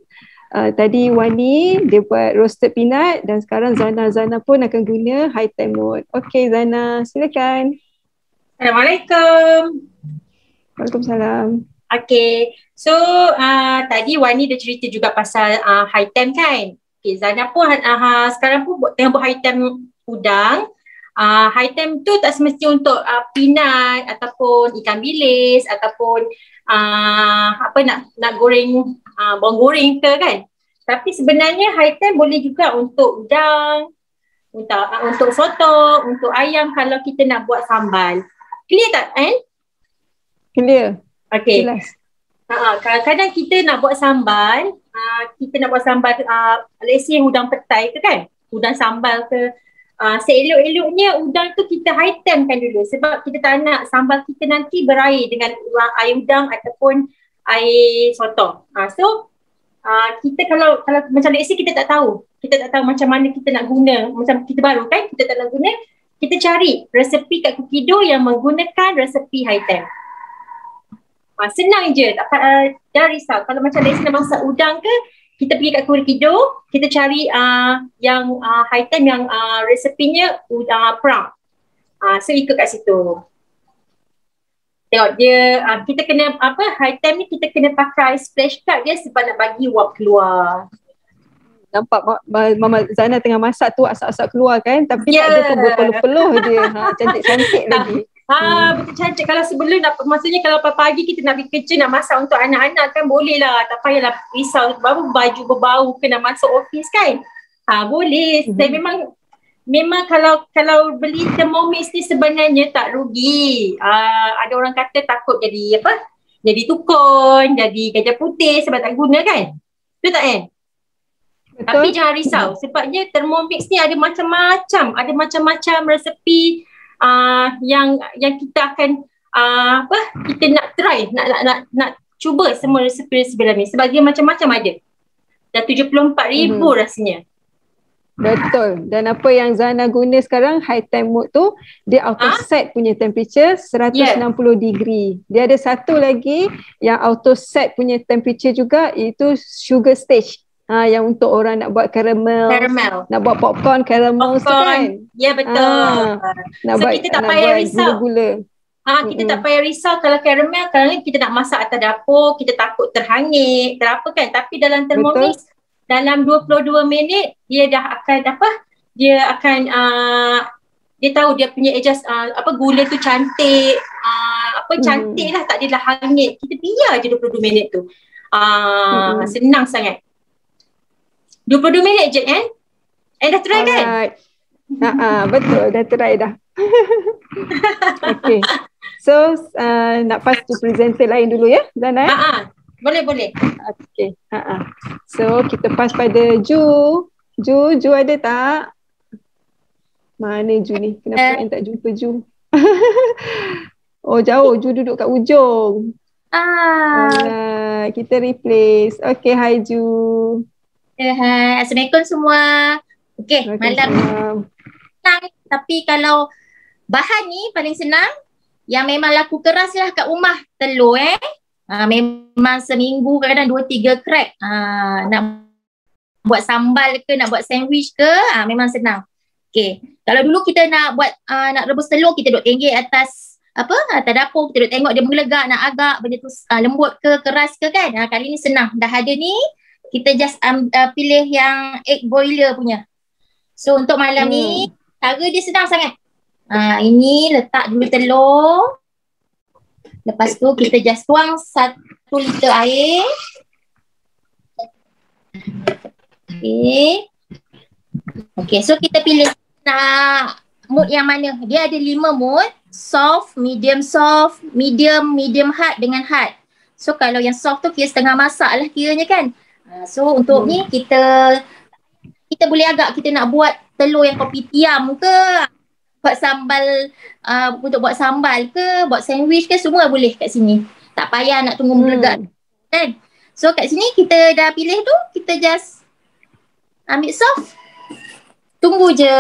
Tadi Wani dia buat roasted peanut, dan sekarang Zana pun akan guna high temp mode. Okay Zana, silakan. Assalamualaikum. Waalaikumsalam. Okay, so tadi Wani dah cerita juga pasal high temp kan. Okay, Zana pun sekarang pun tengah buat high temp udang. High temp tu tak semestinya untuk peanut ataupun ikan bilis ataupun nak goreng bawang goreng ke kan. Tapi sebenarnya high temp boleh juga untuk udang, untuk soto, untuk ayam kalau kita nak buat sambal. Clear tak Ann? Clear. Okay. Kadang-kadang kita nak buat sambal, let's say udang petai ke kan, udang sambal ke, seelok-eloknya udang tu kita high tempkan dulu sebab kita tak nak sambal kita nanti berair dengan air udang ataupun air soto. Kita kalau macam let's say kita tak tahu macam mana kita nak guna, macam kita baru kan, kita tak nak guna, kita cari resepi kat Cookido yang menggunakan resepi high temp. Senang je, jangan risau. Kalau macam let's say nak masak udang ke, kita pergi kat Cookido, kita cari yang high temp yang resepinya udang prawn. So ikut kat situ. Tengok dia, kita kena high temp ni kita kena pakai splash guard dia sebab nak bagi wok keluar. Nampak Mama Zana tengah masak tu asap-asap keluar kan, tapi tak ada tu berpeluh-peluh dia. Cantik-cantik lagi. Betul cantik. Kalau sebelum maksudnya kalau pagi kita nak pergi kerja nak masak untuk anak-anak kan boleh lah. Tak payahlah risau baru baju berbau kena masuk office kan. Boleh. Saya memang kalau beli Thermomix ni sebenarnya tak rugi. Ada orang kata takut jadi jadi tukun, jadi gajah putih sebab tak guna kan. Betul tak kan? Betul. Tapi jangan risau sebabnya Thermomix ni ada macam-macam resepi yang kita akan kita nak try, nak cuba semua resepi dalam ni sebab dia macam-macam ada. Dah 74,000 rasanya. Betul. Dan apa yang Zana guna sekarang high temp mode tu, dia auto set punya temperature 160 degree. Dia ada satu lagi yang auto set punya temperature juga, iaitu sugar stage. Yang untuk orang nak buat caramel, nak buat popcorn caramel tu kan. Ya betul. So kita tak payah risau. Gula-gula. Kita tak payah risau kalau caramel, kalau kita nak masak atas dapur, kita takut terhangit, terapa kan. Tapi dalam Thermomix, dalam 22 minit dia dah akan dia tahu dia punya adjust gula tu cantik, cantik lah, tak adalah hangit. Kita biar je 22 minit tu. Senang sangat. 22 minit je kan? Dah try kan? Betul, dah try dah. Okay. So nak pass to presenter lain dulu ya, Zana? Boleh. Okay. So kita pass pada Ju. Ju ada tak? Mana Ju ni? Kenapa yang tak jumpa Ju? Oh jauh, Ju duduk kat ujung. Kita replace. Okay, hi Ju. Hai, Assalamualaikum semua. Okay, malam senang. Tapi kalau bahan ni paling senang, yang memang laku keras lah kat rumah, telur memang seminggu kadang-kadang 2-3 crack. Nak buat sambal ke, nak buat sandwich ke, memang senang. Okay, kalau dulu kita nak buat nak rebus telur, kita duduk tenggek atas dapur, kita duduk tengok dia menggelegak, nak agak benda tu lembut ke, keras ke kan. Kali ni senang, dah ada ni, kita just pilih yang egg boiler punya. So untuk malam ni, cara dia senang sangat. Ini letak dulu telur. Lepas tu kita just tuang 1 liter air. Okay, so kita pilih nak mood yang mana. Dia ada 5 mood. Soft, medium hard dengan hard. So kalau yang soft tu kira setengah masak lah kiranya kan. So untuk ni kita boleh agak kita nak buat telur yang kopi tiam ke, buat sambal, untuk buat sambal ke, buat sandwich ke, semua boleh kat sini. Tak payah nak tunggu meledak kan. So kat sini kita dah pilih tu, kita just ambil soft. Tunggu je,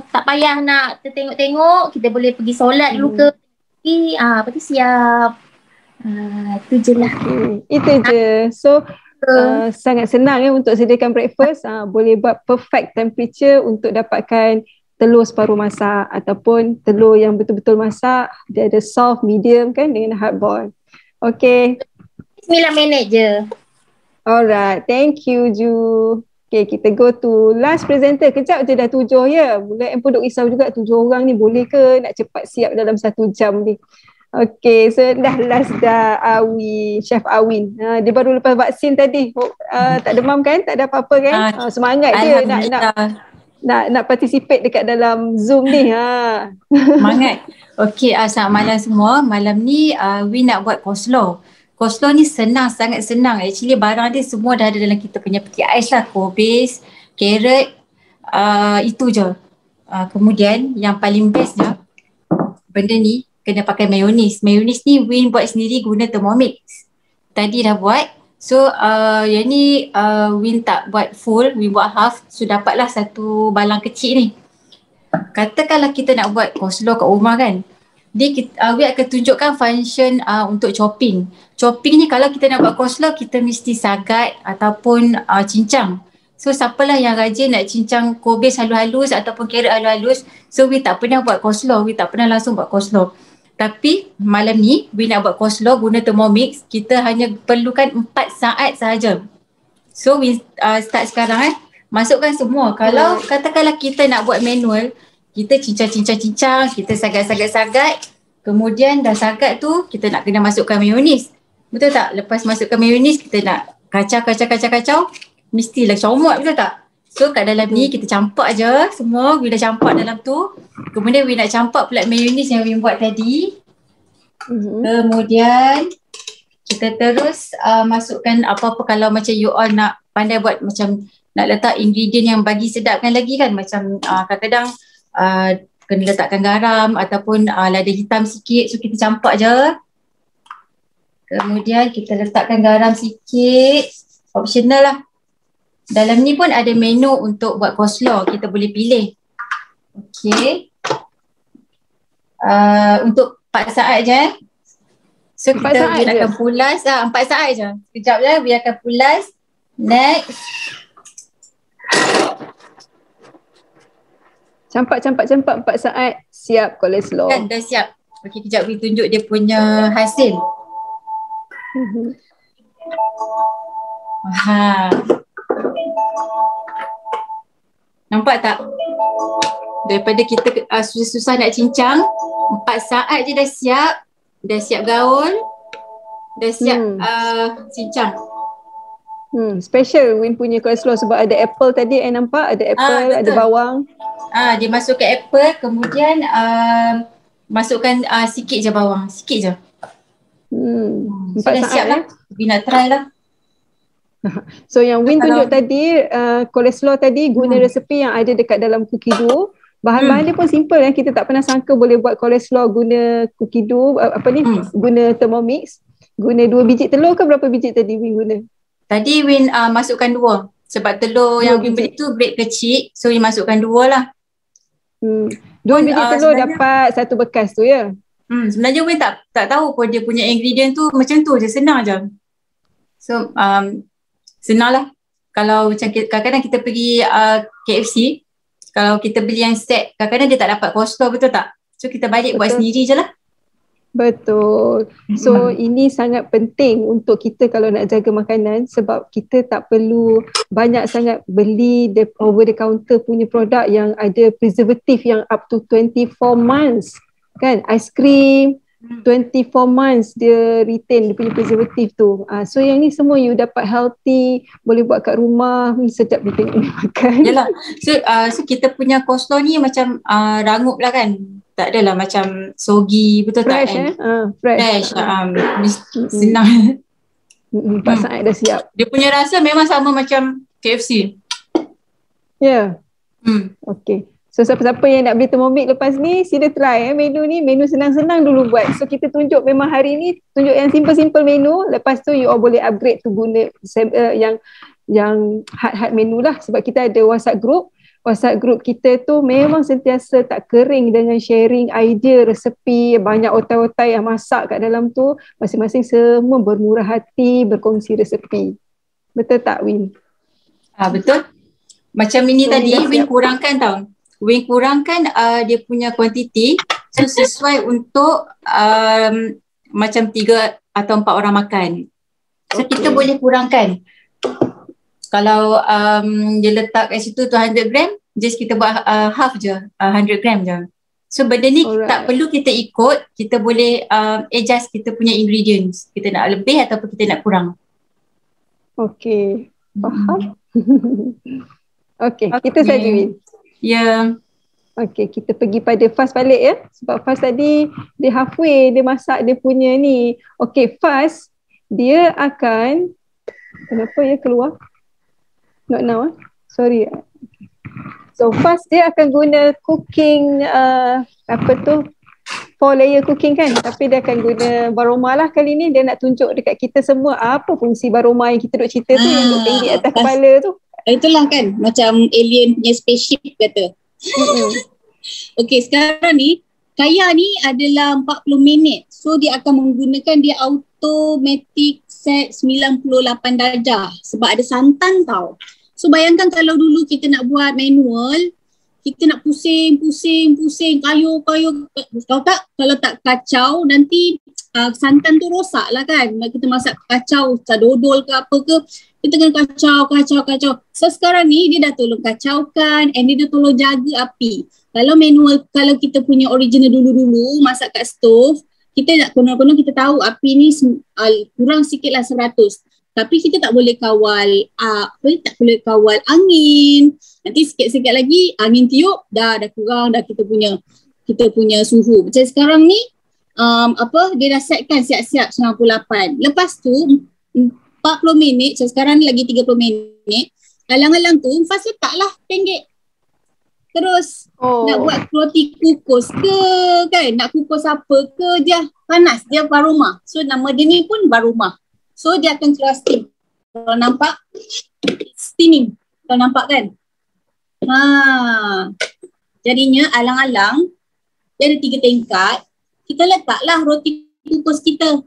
tak payah nak tertengok-tengok, kita boleh pergi solat dulu ke. Lepas tu siap. Itu je lah. Itu je. So sangat senang untuk sediakan breakfast. Boleh buat perfect temperature untuk dapatkan telur separuh masak ataupun telur yang betul-betul masak. Dia ada soft, medium kan dengan hard boil. Okay. 9 minit je. Alright, thank you Ju. Okay, kita go to last presenter. Kejap je dah 7 ya. Mula pun duk risau juga 7 orang ni boleh ke nak cepat siap dalam 1 jam ni. Okay, so dah last dah Chef Awin. Dia baru lepas vaksin tadi. Tak demam kan? Tak ada apa-apa kan? Semangat je nak participate dekat dalam Zoom ni. Semangat. Okay, selamat malam semua. Malam ni Win nak buat coleslaw. Coleslaw ni senang, sangat senang. Actually barang dia semua dah ada dalam kita punya peti ais lah. Kobis, carrot, itu je. Kemudian yang paling bestnya, benda ni kena pakai mayonis. Mayonis ni Win buat sendiri guna Thermomix. Tadi dah buat. So yang ni Win tak buat full, Win buat half. So dapatlah satu balang kecil ni. Katakanlah kita nak buat coleslaw kat rumah kan. Win akan tunjukkan function untuk chopping. Chopping ni kalau kita nak buat coleslaw, kita mesti sagat ataupun cincang. So siapalah yang rajin nak cincang kobis halus-halus ataupun carrot halus-halus. So Win tak pernah buat coleslaw, Win tak pernah langsung buat coleslaw. Tapi malam ni Win nak buat coleslaw guna Thermomix. Kita hanya perlukan 4 saat sahaja. So Win start sekarang masukkan semua. Kalau katakanlah kita nak buat manual, kita cincang-cincang, kita sagat-sagat-sagat. Kemudian dah sagat tu kita nak kena masukkan mayonis. Betul tak? Lepas masukkan mayonis kita nak kacau. Mestilah comot, betul tak? So kat dalam ni kita campak je semua. Win dah campak dalam tu. Kemudian Win nak campak pula mayonis yang Win buat tadi. Kemudian kita terus masukkan apa-apa kalau macam you all nak pandai buat macam nak letak ingredient yang bagi sedapkan lagi kan. Macam kadang-kadang kena letakkan garam ataupun lada hitam sikit. So kita campak je. Kemudian kita letakkan garam sikit. Optional lah. Dalam ni pun ada menu untuk buat coleslaw. Kita boleh pilih. Okay. Untuk 4 saat je. So kita biarkan pulas. 4 saat je. Sekejap je biarkan pulas. Next. Campak 4 saat, siap koleslaw. Kan dah siap. Okey, kejap Win tunjuk dia punya hasil. Ha. Nampak tak? Daripada kita susah-susah nak cincang, 4 saat je dah siap. Dah siap gaul. Dah siap cincang. Special Win punya koleslaw sebab ada apple tadi nampak, ada apple, ada bawang. Dia masukkan apple, kemudian masukkan sikit je bawang, sikit je. 4 So dah saat siap lah. Win nak try lah. So yang Win tunjuk tadi, koleslaw tadi guna resepi yang ada dekat dalam cookie dough. Bahan-bahan dia pun simple kan, kita tak pernah sangka boleh buat koleslaw guna cookie dough, guna Thermomix. Guna 2 biji telur ke berapa biji tadi Win guna? Tadi Win masukkan 2 sebab telur yang Win beli tu grade kecil, so Win masukkan 2 lah. 2 biji telur dapat 1 bekas tu ya? Sebenarnya Win tak tahu pun dia punya ingredient tu macam tu je, senang je. So senang lah. Kalau macam kadang-kadang kita pergi KFC, kalau kita beli yang set, kadang-kadang dia tak dapat coleslaw, betul tak? So kita balik buat sendiri je lah. Betul. So ini sangat penting untuk kita kalau nak jaga makanan sebab kita tak perlu banyak sangat beli over the counter punya produk yang ada preservative yang up to 24 months. Kan? Aiskrim 24 months dia retain dia punya preservative tu. So yang ni semua you dapat healthy, boleh buat kat rumah, sedap you tengok ni makan. Yalah. So kita punya coleslaw ni macam rangup lah kan. Tak adalah macam soggy, betul fresh, tak kan? Fresh. Senang. 4 saat dah siap. Dia punya rasa memang sama macam KFC. Ya. Okay. So siapa-siapa yang nak beli Thermomix lepas ni, sila try menu ni. Menu senang-senang dulu buat. So kita tunjuk memang hari ni, tunjuk yang simple-simple menu. Lepas tu you all boleh upgrade tu guna yang hard-hard menu lah. Sebab kita ada WhatsApp group. WhatsApp group kita tu memang sentiasa tak kering dengan sharing idea, resepi, banyak otai-otai yang masak kat dalam tu. Masing-masing semua bermurah hati, berkongsi resepi. Betul tak Win? Betul. Macam ini tadi, Win kurangkan tau. Win kurangkan dia punya kuantiti. So sesuai untuk macam 3 atau 4 orang makan. So kita boleh kurangkan. Kalau dia letak kat situ 200 gram, just kita buat half je, 100 gram je. So benda ni tak perlu kita ikut, kita boleh adjust kita punya ingredients. Kita nak lebih ataupun kita nak kurang. Okay, faham? Okay, kita saja Win. Ya. Okay, kita pergi pada Faz balik ya. Sebab Faz tadi dia halfway, dia masak dia punya ni. Okay, Faz dia akan, kenapa ya keluar? Not now sorry. So first dia akan guna cooking 4 layer cooking kan, tapi dia akan guna baroma lah kali ni. Dia nak tunjuk dekat kita semua apa fungsi baroma yang kita duk cerita tu, yang duk tinggi atas kepala tu. Itulah kan macam alien punya spaceship kata. Okay, sekarang ni Kaya ni adalah 40 minit. So dia akan menggunakan dia automatic set 98 darjah sebab ada santan tau. So bayangkan kalau dulu kita nak buat manual, kita nak pusing, kayu. Kalau tak kacau nanti santan tu rosak lah kan. Kita masak kacau, dodol ke apa ke, kita kena kacau. So sekarang ni dia dah tolong kacaukan and dia dah tolong jaga api. Kalau manual, kalau kita punya original dulu-dulu masak kat stove, kita nak konon-konon kita tahu api ni kurang sikit lah 100. Tapi kita tak boleh kawal tak boleh kawal angin. Nanti sikit-sikit lagi angin tiup dah kurang dah kita punya suhu. Macam sekarang ni dia dah setkan siap-siap 98. Lepas tu 40 minit, so sekarang ni lagi 30 minit. Alang-alang tu fast letaklah tenggek. Terus nak buat roti kukus ke kan, nak kukus apa ke, dia panas, dia baroma. So nama dia ni pun baroma. So dia akan keluar steam. Kalau nampak steaming. Kalau nampak kan. Jadinya alang-alang dia ada 3 tingkat. Kita letaklah roti kukus kita.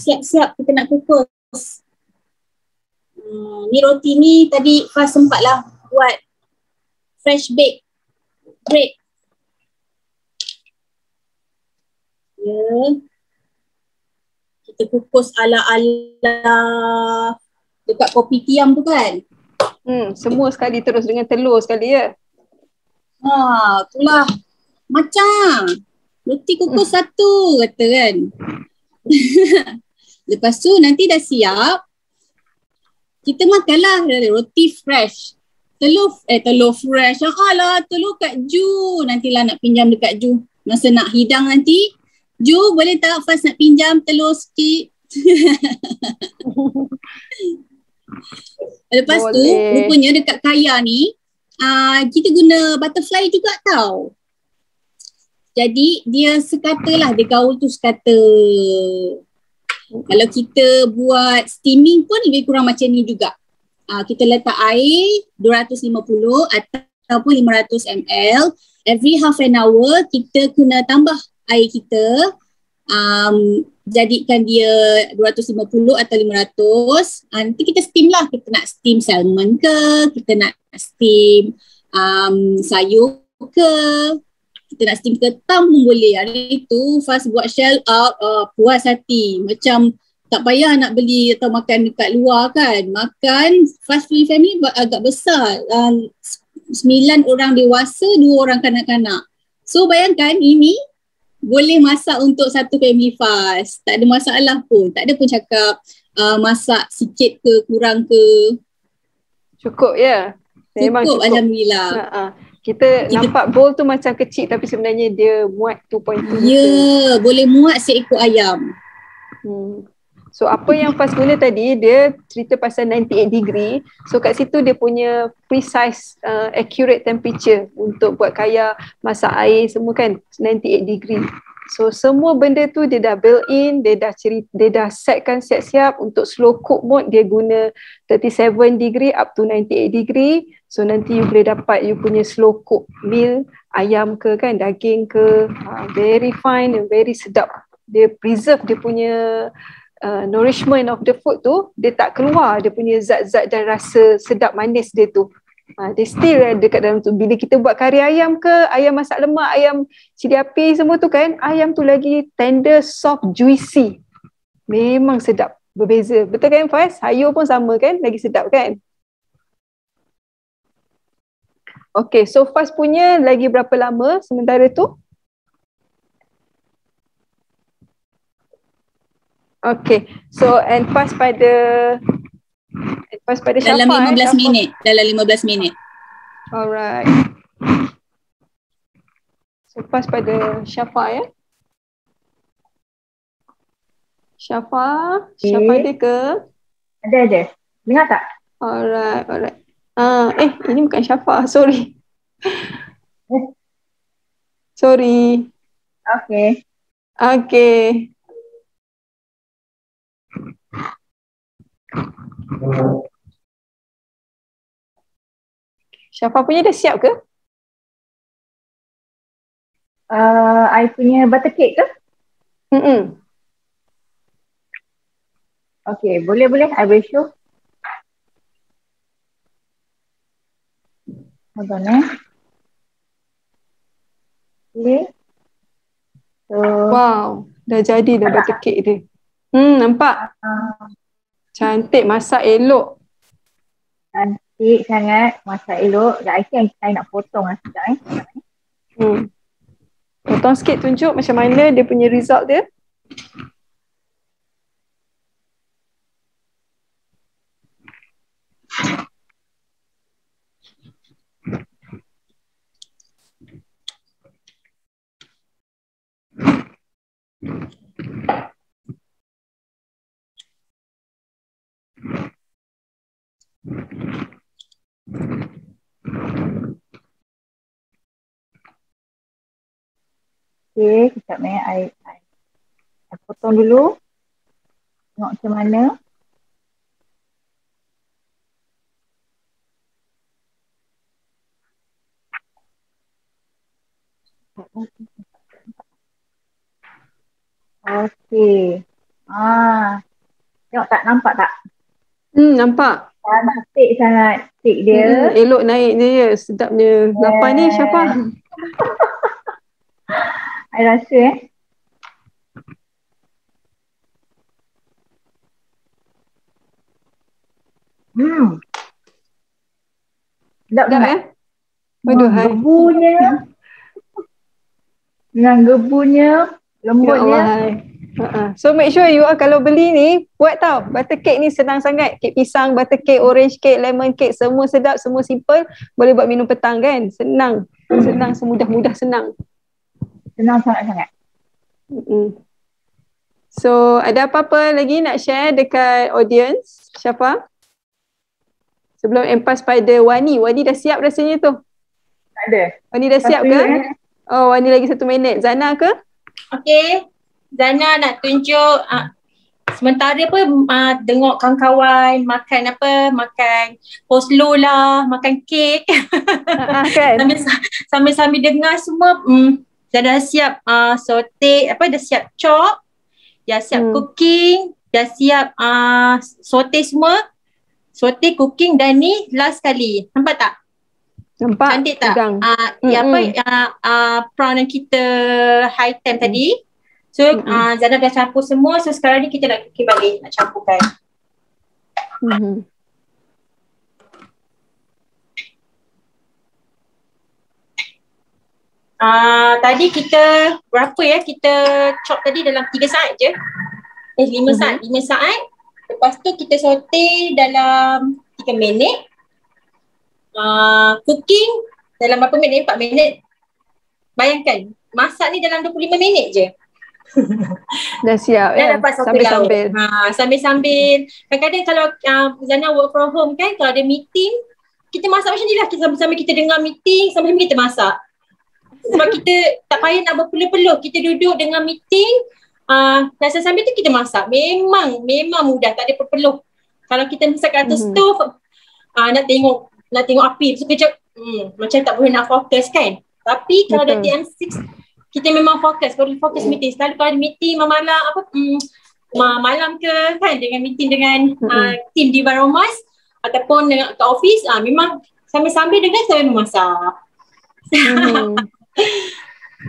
Siap-siap kita nak kukus. Ni roti ni tadi Faz sempat lah buat fresh bake bread. Ya. Kita kukus ala-ala dekat kopi tiam tu kan. Semua sekali terus dengan telur sekali ya. Itulah. Macam roti kukus satu kata kan. Lepas tu nanti dah siap. Kita makanlah roti fresh. Telur fresh. Alah, telur kat Ju. Nantilah nak pinjam dekat Ju. Masa nak hidang nanti, Ju boleh tak Faz nak pinjam telur sikit? Lepas tu, rupanya dekat Kaya ni, kita guna butterfly juga tau. Jadi dia sekata lah, dia gaul tu sekata. Kalau kita buat steaming pun lebih kurang macam ni juga. Kita letak air 250 ataupun 500 ml. Every half an hour kita kena tambah air kita. Jadikan dia 250 atau 500. Nanti kita steam lah. Kita nak steam salmon ke, kita nak steam sayur ke, kita nak steam ketam pun boleh. Hari tu Faz buat shell out, puas hati. Macam tak payah nak beli atau makan dekat luar kan. Makan Faz punya family agak besar. 9 orang dewasa, 2 orang kanak-kanak. So bayangkan ini boleh masak untuk satu family Faz. Tak ada masalah pun. Tak ada pun cakap masak sikit ke kurang ke. Cukup ya. Memang cukup. Alhamdulillah. Kita nampak bowl tu macam kecil tapi sebenarnya dia muat 2.2 liter. Ya, boleh muat seekor ayam. So apa yang Faz guna tadi, dia cerita pasal 98 degree. So kat situ dia punya precise, accurate temperature untuk buat Kaya, masak air semua kan 98 degree. So semua benda tu dia dah built in, dia dah setkan siap-siap. Untuk slow cook mode dia guna 37 degree up to 98 degree. So nanti you boleh dapat you punya slow cook meal, ayam ke kan, daging ke, very fine and very sedap. Dia preserve dia punya nourishment of the food tu, dia tak keluar dia punya zat-zat dan rasa sedap manis dia tu. Dia still dekat dalam tu. Bila kita buat kari ayam ke, ayam masak lemak, ayam cili api semua tu kan, ayam tu lagi tender, soft, juicy. Memang sedap, berbeza. Betul kan Faz? Sayur pun sama kan, lagi sedap kan? Okay, so Faz punya lagi berapa lama sementara tu? Okay, so and pass pada dalam Syafa, 15 minit. Dalam 15 minit. Alright. So pass pada Syafa ya. Syafa ada ke? Ada. Dengar tak? Alright. Ini bukan Syafa, sorry. Sorry. Okay. Syafa punya dah siap ke? I punya butter cake ke? Okay, boleh. I will show. Hold on Okay. So, wow, dah jadi dah butter cake dia. Nampak? Cantik, masak elok. Cantik sangat, masak elok. I think I nak potong lah sekejap Potong sikit, tunjuk macam mana dia punya result dia. Okay, sekejap I potong dulu. Tengok macam mana. Okay. Tengok tak? Nampak tak? Nampak. Tik sangat. Tik dia. Elok naiknya ya. Sedapnya. Lapar ni Syafa. I rasa sedap sangat. Waduh, hai. Gebunya. Dengan gebunya, lembutnya. So make sure you kalau beli ni buat tau. Butter cake ni senang sangat. Kek pisang, butter cake, orange cake, lemon cake, semua sedap, semua simple. Boleh buat minum petang kan. Senang. Senang, semudah-mudah senang. Senang sangat-sangat. So ada apa-apa lagi nak share dekat audience, Syafa? Sebelum empas pada Wani. Wani dah siap rasanya tu? Tak ada. Wani dah siap ke? Oh, Wani lagi 1 minit. Zana ke? Okay. Zana nak tunjuk sementara pun tengok kawan-kawan makan makan coleslaw lah, makan kek. Kan? Sambil dengar semua Zana dah siap saute, dah siap chop, dah siap cooking, dah siap saute semua. Saute, cooking dan ni last kali. Nampak tak? Nampak. Cantik tak? Prawn yang kita high temp tadi. So Zana dah campur semua. So sekarang ni kita nak cooking balik, nak campurkan. Tadi kita berapa ya? Kita chop tadi dalam 3 saat je. 5 saat. 5 saat. Lepas tu kita saute dalam 3 minit. Cooking dalam berapa minit? 4 minit. Bayangkan, masak ni dalam 25 minit je. Dah siap dah ya? Dapat Sambil-sambil. Sambil-sambil. Kadang-kadang kalau Zana work from home kan, kalau ada meeting, kita masak macam ni lah. Sambil-sambil kita dengar meeting, sambil-sambil kita masak. Sebab kita tak payah nak berpeluh-peluh. Kita duduk dengan meeting, sambil tu kita masak. Memang mudah, tak ada perpeluh. Kalau kita masak kat atas stove, nak tengok api, sekejap macam tak boleh nak fokus kan. Tapi kalau ada TM6, kita memang fokus, boleh fokus meeting. Selalu kalau ada meeting malam ke kan, dengan meeting dengan team di Baromas ataupun dengan kat office, memang sambil-sambil dengan sambil memasak.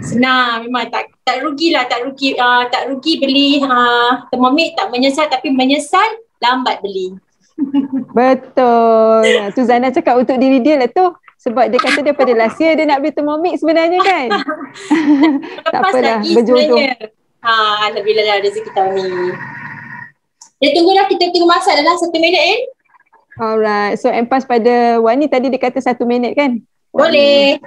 Senang, memang tak rugi beli Thermomix, tak menyesal, tapi menyesal lambat beli. Betul. Tu Zana cakap untuk diri dia lah tu. Sebab dia kata daripada last year dia nak beli Thermomix sebenarnya kan. Tak apalah, berjodoh. Alhamdulillah rezeki tahun ni. Kita tunggu masak dalam 1 minit Alright. So empas pada Wani tadi dia kata 1 minit kan? Boleh.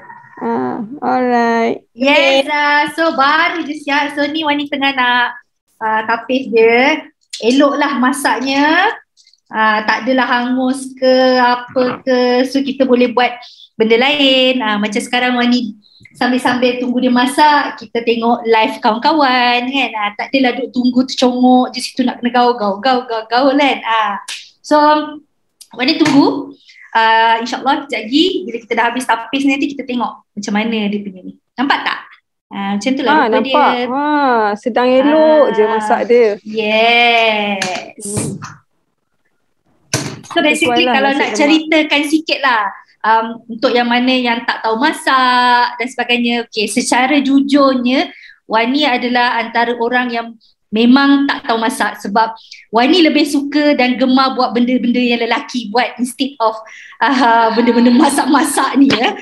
Alright. Yes, so baru je siap. So ni Wani tengah nak tapis dia. Eloklah masaknya. Tak adalah hangus ke apa ke. So kita boleh buat benda lain. Macam sekarang Wani sambil-sambil tunggu dia masak, kita tengok live kawan-kawan kan. Tak adalah duduk tunggu tercongok je situ nak kena gaul kan. So Wani tunggu. InsyaAllah kejap lagi bila kita dah habis tapis nanti kita tengok macam mana dia punya ni. Nampak tak? Macam tu lah rupa nampak dia. Sedang elok je masak dia. Yes. So basically kalau nak ceritakan sikit lah untuk yang mana yang tak tahu masak dan sebagainya. Okay, secara jujurnya Wani adalah antara orang yang memang tak tahu masak sebab Wani lebih suka dan gemar buat benda-benda yang lelaki buat instead of benda-benda masak-masak ni ya.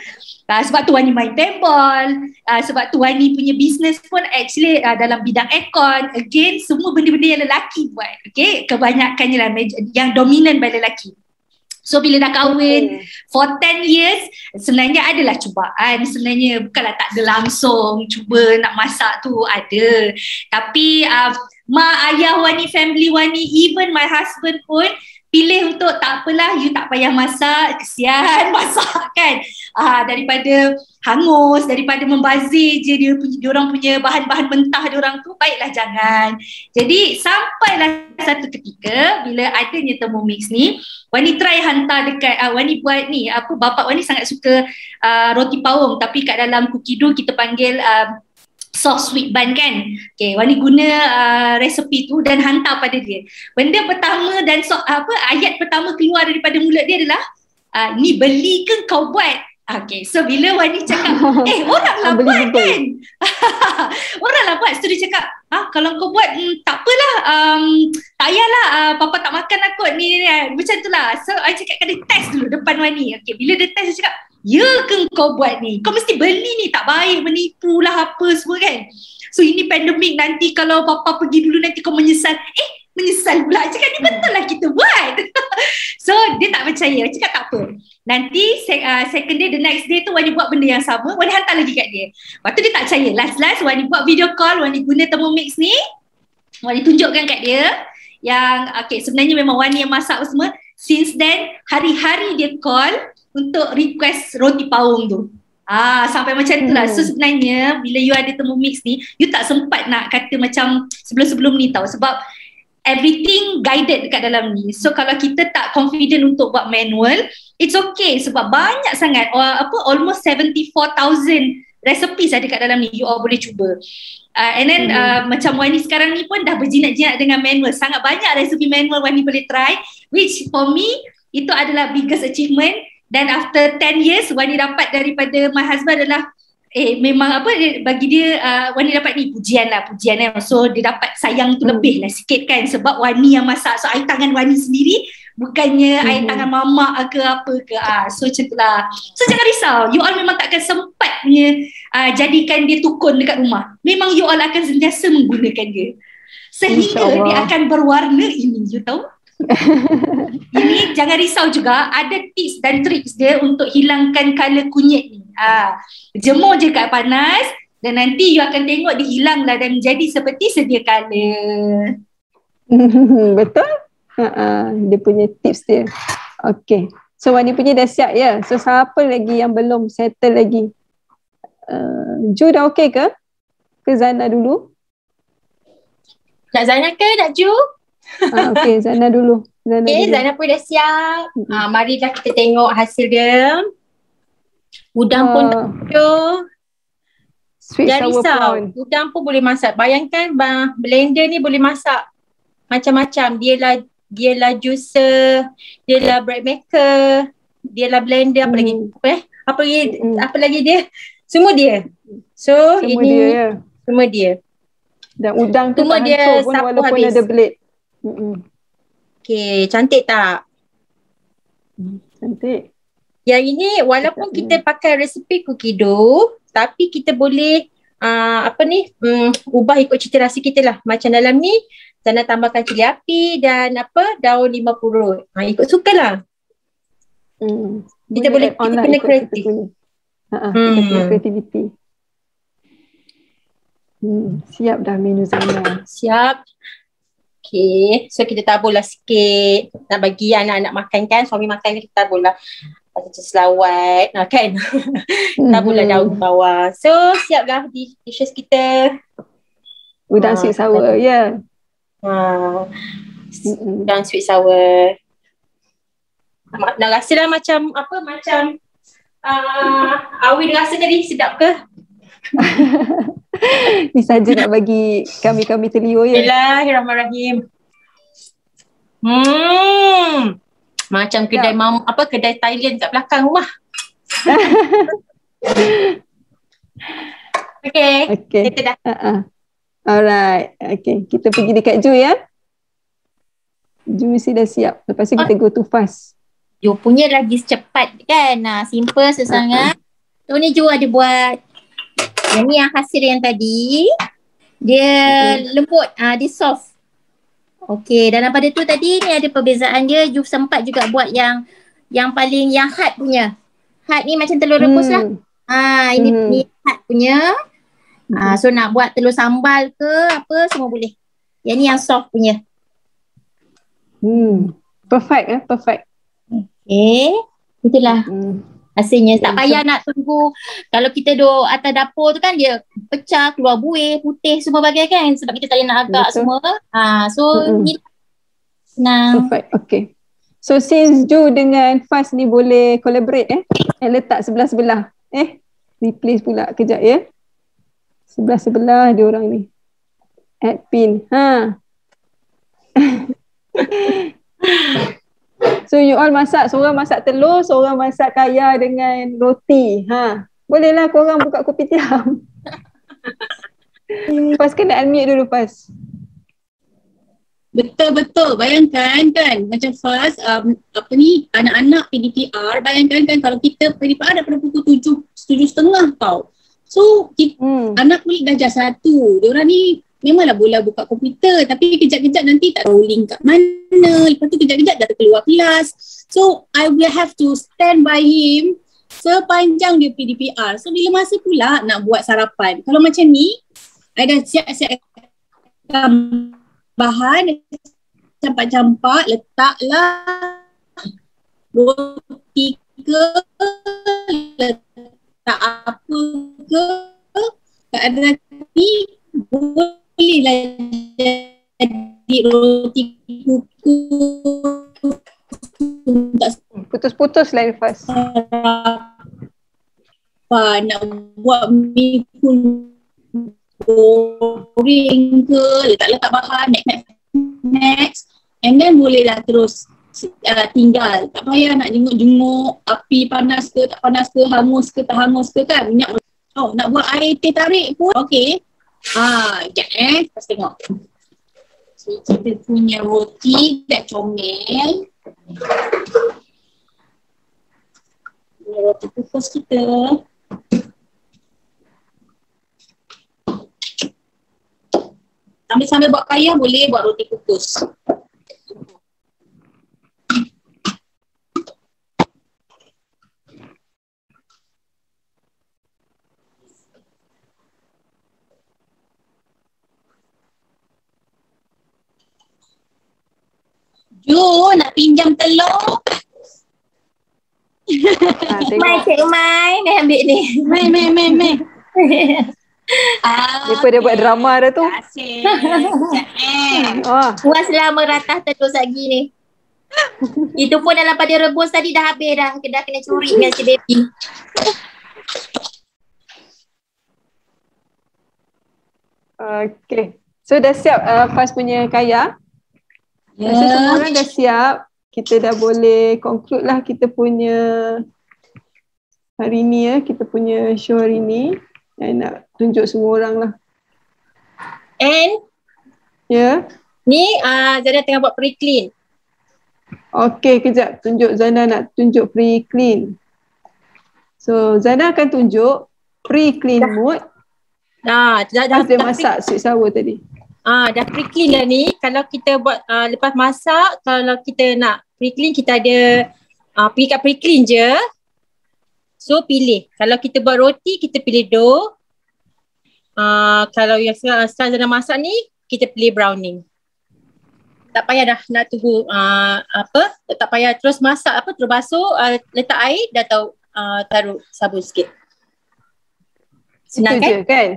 Sebab tu Wani main paintball, sebab tu Wani punya business pun actually dalam bidang aircon. Again, semua benda-benda yang lelaki buat. Okay, kebanyakannya lah yang dominan by lelaki. So bila dah kahwin for 10 years, sebenarnya adalah cubaan. Sebenarnya bukanlah tak ada langsung cuba nak masak tu, ada. Tapi mak, ayah Wani, family Wani, even my husband pun pilih untuk tak apalah, you tak payah masak, kesian masak kan. Daripada hangus, daripada membazir je dia orang punya bahan-bahan mentah dia orang tu, baiklah jangan. Jadi sampailah satu ketika bila adanya Thermomix ni, Wani try hantar dekat Wani buat ni, bapak Wani sangat suka roti pawong, tapi kat dalam cookie dough kita panggil soft sweet bun kan. Okay, Wani guna resepi tu dan hantar pada dia. Benda pertama dan ayat pertama keluar daripada mulut dia adalah ni beli ke kau buat? Okay, so bila Wani cakap, orang lah buat kan? Orang lah buat. So dia cakap, kalau kau buat, tak apalah, tak payahlah, papa tak makan lah kot ni. Macam tu lah. So I cakap dia test dulu depan Wani. Okay, bila dia test dia cakap, ya ke kau buat ni? Kau mesti beli ni, tak baik, menipu lah apa semua kan. So ini pandemik, nanti kalau papa pergi dulu nanti kau menyesal. Menyesal pula. Cakap ni betul lah kita buat. So dia tak percaya. Cakap tak apa. Nanti second day, the next day tu Wani buat benda yang sama. Wani hantar lagi kat dia. Lepas tu dia tak percaya. Last Wani buat video call. Wani guna Thermomix ni. Wani tunjukkan kat dia. Yang sebenarnya memang Wani yang masak semua. Since then hari-hari dia call untuk request roti paung tu. Sampai macam tu lah. So sebenarnya bila you ada Thermomix ni, you tak sempat nak kata macam sebelum-sebelum ni tau. Sebab everything guided dekat dalam ni. So kalau kita tak confident untuk buat manual, it's okay sebab banyak sangat almost 74,000 recipes ada kat dalam ni. You all boleh cuba. And then macam Wani sekarang ni pun dah berjinak-jinak dengan manual. Sangat banyak resepi manual Wani boleh try, which for me itu adalah biggest achievement. Dan after 10 years Wani dapat daripada my husband adalah memang bagi dia Wani dapat ni pujian. So dia dapat sayang tu lebih lah sikit kan, sebab Wani yang masak. So air tangan Wani sendiri, bukannya air tangan mamak ke apa ke. So macam tu lah. So jangan risau, you all memang takkan sempatnya jadikan dia tukun dekat rumah. Memang you all akan sentiasa menggunakan dia sehingga dia akan berwarna ini, you tahu. Ini jangan risau juga, ada tips dan triks dia untuk hilangkan colour kunyit ni. Jemur je kat panas dan nanti you akan tengok dia hilang lah dan menjadi seperti sedia kala. Betul? Dia punya tips dia. Okay, so Wani punya dah siap ya. So siapa lagi yang belum settle lagi? Ju dah okay ke? Ke Zana dulu? Nak Zana ke nak Ju? Okay, Zana dulu. Zana pun dah siap. Marilah kita tengok hasil dia. Udang pun dah ada. Jangan risau, udang pun boleh masak. Bayangkan blender ni boleh masak macam-macam. Dia lah juicer, dia lah bread maker, dia lah blender, apa lagi dia? Semua dia. So semua ini dia, ya. Semua dia. Dan udang tu tak hancur pun walaupun habis. Ada blade. Okay, cantik tak? Cantik. Yang ini walaupun kita pakai resepi cookie dough, tapi kita boleh ubah ikut cita rasa kita lah. Macam dalam ni, Zana tambahkan cili api dan daun 50. Ikut suka lah. Kita boleh kena kreatif. Kita kreativiti. Siap dah menu Zana. Siap. Okay, so kita taburlah sikit. Nak bagi anak-anak makan kan, suami makan kita taburlah macam selawat kan. Taburlah daun bawah. So siaplah dishes kita. Udang sweet sour, ya. Udang sweet sour. Nak rasa lah macam Awi rasa tadi sedap ke? Ni saja nak bagi kami terliur ya. Bismillahirrahmanirrahim. Macam kedai kedai Thailand kat belakang rumah. Okay. Kita dah. Alright. Okay, kita pergi dekat Ju ya. Ju mesti dah siap. Lepas tu kita go to fast. Ju punya lagi cepat kan. Simple sesangat. Tu ni Ju ada buat. Yang ni yang hasil yang tadi. Dia lembut, dia soft. Okey, dalam pada tu tadi ni ada perbezaan dia. Ju sempat juga buat yang paling yang hard punya. Hard ni macam telur rebus lah. Ini hard punya. So nak buat telur sambal ke apa semua boleh. Yang ni yang soft punya. Perfect perfect. Okay, itulah. Hasilnya tak payah nak tunggu. Kalau kita duduk atas dapur tu kan dia pecah, keluar buih, putih semua bagai kan. Sebab kita tak payah nak agak semua. So ni senang. Perfect, okay. So since Ju dengan Faz ni boleh collaborate letak sebelah-sebelah. Replace pula kejap ya. Sebelah-sebelah dia orang ni. Add pin. So you all masak, seorang masak telur, seorang masak kaya dengan roti. Bolehlah korang buka kopitiam. Pas kena unmute dulu Pas. Betul. Bayangkan kan macam Faz, anak-anak PDPR, bayangkan kan kalau kita PDPR daripada pukul 7:30 tau. So anak kulit darjah 1, diorang ni memanglah boleh buka komputer, tapi kejap-kejap nanti tak tahu link kat mana, lepas tu kejap-kejap dah terkeluar kelas. So I will have to stand by him sepanjang dia PDPR. So bila masa pula nak buat sarapan, kalau macam ni I dah siap-siap bahan, campak-campak, letaklah roti ke, letak apa ke, keadaan ni bolehlah jadi roti kukus. Putus-putus lah Faz. Nak buat mi goreng ke, letak bahan next and then bolehlah terus tinggal, tak payah nak jenguk-jenguk api panas ke tak panas ke, hangus ke tak hangus ke kan, minyak. Nak buat air teh tarik pun okey. Sekejap lepas tengok. So kita punya roti dah comel, roti kukus kita. Sambil-sambil buat kaya boleh buat roti kukus. Jo, nak pinjam telur. Mai, Cik Mai, ni ambil ni. Mai. Dia buat drama dah tu. Puaslah meratah telur lagi ni. Itu pun dalam pada rebus tadi dah habis dah. Dah kena curi dengan si baby. Okay. So dah siap Faz punya kaya. So semua orang dah siap. Kita dah boleh conclude lah kita punya hari ni kita punya show hari ni. Dan nak tunjuk semua orang lah. And ni Zana tengah buat pre-clean. Okay, kejap. Zana nak tunjuk pre-clean. So Zana akan tunjuk pre-clean mode. Dah dia masak sweet sour tadi. Dah pre-clean dah ni. Kalau kita buat lepas masak, kalau kita nak pre-clean, kita ada pergi kat pre-clean je. So pilih. Kalau kita buat roti, kita pilih dough. Kalau yang sekarang Zana masak ni, kita pilih browning. Tak payah dah nak tunggu tak payah terus masak terus basuh, letak air, dah tahu taruh sabun sikit. Senang itu kan?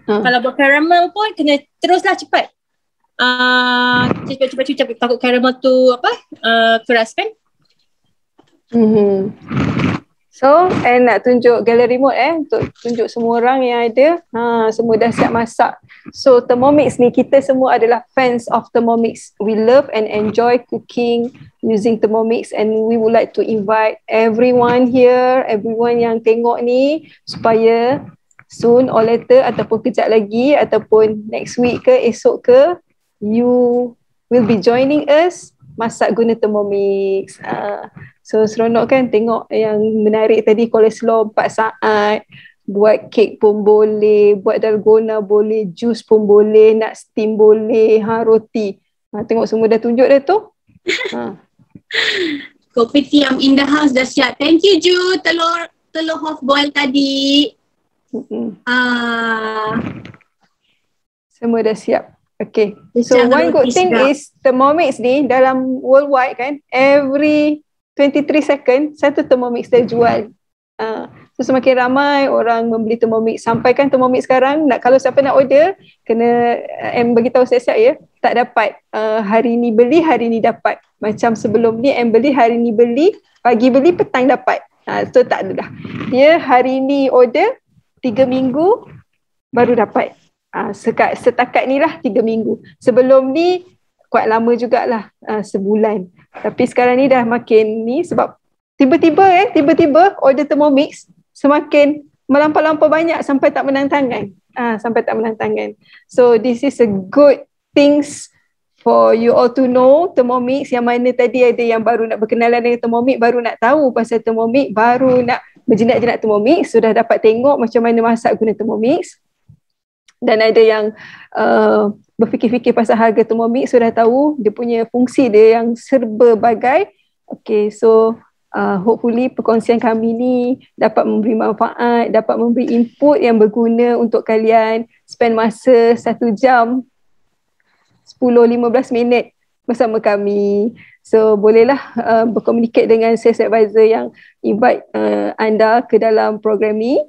Kalau buat caramel pun kena teruslah cepat. Cepat takut caramel tu keras kan? So, nak tunjuk gallery mode untuk tunjuk semua orang yang ada. Semua dah siap masak. So, Thermomix ni kita semua adalah fans of Thermomix. We love and enjoy cooking using Thermomix and we would like to invite everyone here, everyone yang tengok ni supaya soon or later ataupun kejap lagi ataupun next week ke esok ke, you will be joining us masak guna Thermomix. So seronok kan tengok yang menarik tadi, koleslaw 4 saat, buat kek pun boleh, buat dalgona boleh, jus pun boleh, nak steam boleh, roti. Tengok semua dah tunjuk dah tu. Kopitiam in the house dah siap. Thank you Ju, telur half boil tadi. Semua dah siap. Okay. So one good thing is Thermomix ni dalam worldwide kan, every 23 second satu Thermomix dah jual. So semakin ramai orang membeli Thermomix. Sampai kan Thermomix sekarang kalau siapa nak order kena bagi tahu siap-siap ya. Tak dapat hari ni beli, hari ni dapat. Macam sebelum ni beli, hari ni beli, pagi beli, petang dapat. So tak ada dah. Dia hari ni order 3 minggu baru dapat. Setakat ni lah 3 minggu. Sebelum ni kuat lama jugalah, sebulan. Tapi sekarang ni dah makin ni sebab tiba-tiba order Thermomix semakin melampau-lampau banyak sampai tak menang tangan. So this is a good things for you all to know. Thermomix, yang mana tadi ada yang baru nak berkenalan dengan Thermomix, baru nak tahu pasal Thermomix, baru nak berjinak-jinak Thermomix, sudah dapat tengok macam mana masak guna Thermomix. Dan ada yang berfikir-fikir pasal harga Thermomix, sudah tahu dia punya fungsi dia yang serba bagai. Okay, so hopefully perkongsian kami ni dapat memberi manfaat, dapat memberi input yang berguna untuk kalian. Spend masa 1 jam 10-15 minit bersama kami. So bolehlah berkomunikasi dengan sales advisor yang invite anda ke dalam program ni.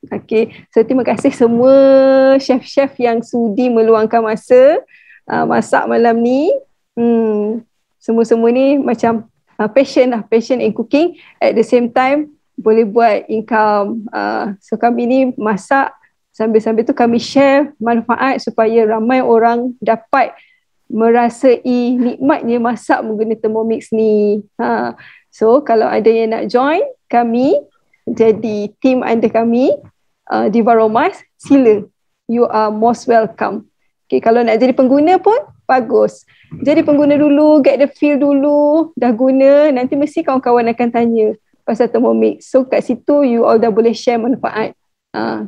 Okay, so terima kasih semua chef-chef yang sudi meluangkan masa masak malam ni. Semua-semua ni macam passion in cooking, at the same time boleh buat income. So kami ni masak, sambil-sambil tu kami share manfaat supaya ramai orang dapat merasai nikmatnya masak menggunakan Thermomix ni. So kalau ada yang nak join kami jadi team under kami di Varomas, sila, you are most welcome. Okay, kalau nak jadi pengguna pun bagus, jadi pengguna dulu, get the feel dulu, dah guna, nanti mesti kawan-kawan akan tanya pasal Thermomix. So kat situ you all dah boleh share manfaat.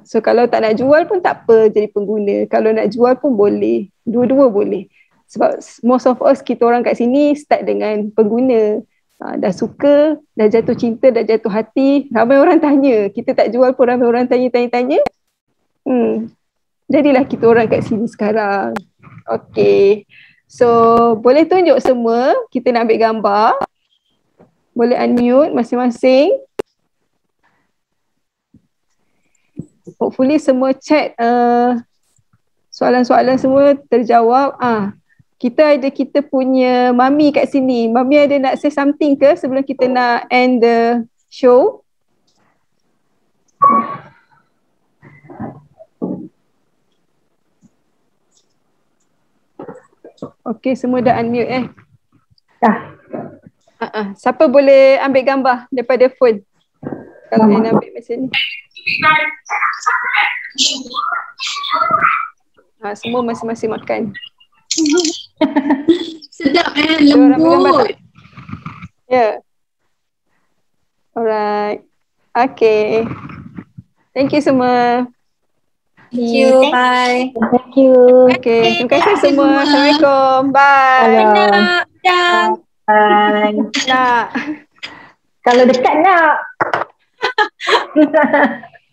So kalau tak nak jual pun tak apa, jadi pengguna. Kalau nak jual pun boleh, dua-dua boleh. Sebab most of us, kita orang kat sini start dengan pengguna. Dah suka, dah jatuh cinta, dah jatuh hati, ramai orang tanya. Kita tak jual pun ramai orang tanya. Jadilah kita orang kat sini sekarang. Okay, so boleh tunjuk semua, kita nak ambil gambar. Boleh unmute masing-masing. Hopefully semua chat soalan-soalan semua terjawab. Kita punya Mami kat sini. Mami ada nak say something ke sebelum kita nak end the show? Okay, semua dah unmute Dah. Siapa boleh ambil gambar daripada phone? Kalau nak ambil macam ni. Semua masing-masing makan. Sedap lembut. Ya. Alright. Okay. Thank you semua. Thank you. Bye. Thank you. Okay, terima kasih semua. Assalamualaikum. Bye. Bye. Nak. Kalau dekat nak.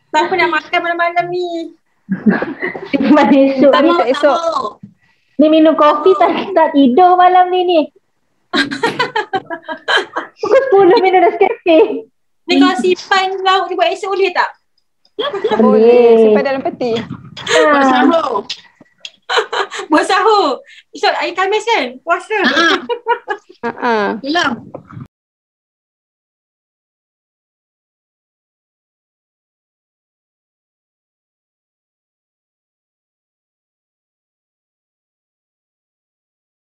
Siapa nak makan malam-malam ni? Mana esok ni? Tak esok. Ni minum kopi tak tidur malam ni. Pukul 10 minum Nescafe. Ni kalau simpan lauk ni buat esok boleh tak? Boleh. Simpan dalam peti. Buat sahur. Esok hari Khamis kan? Puasa. Gelap.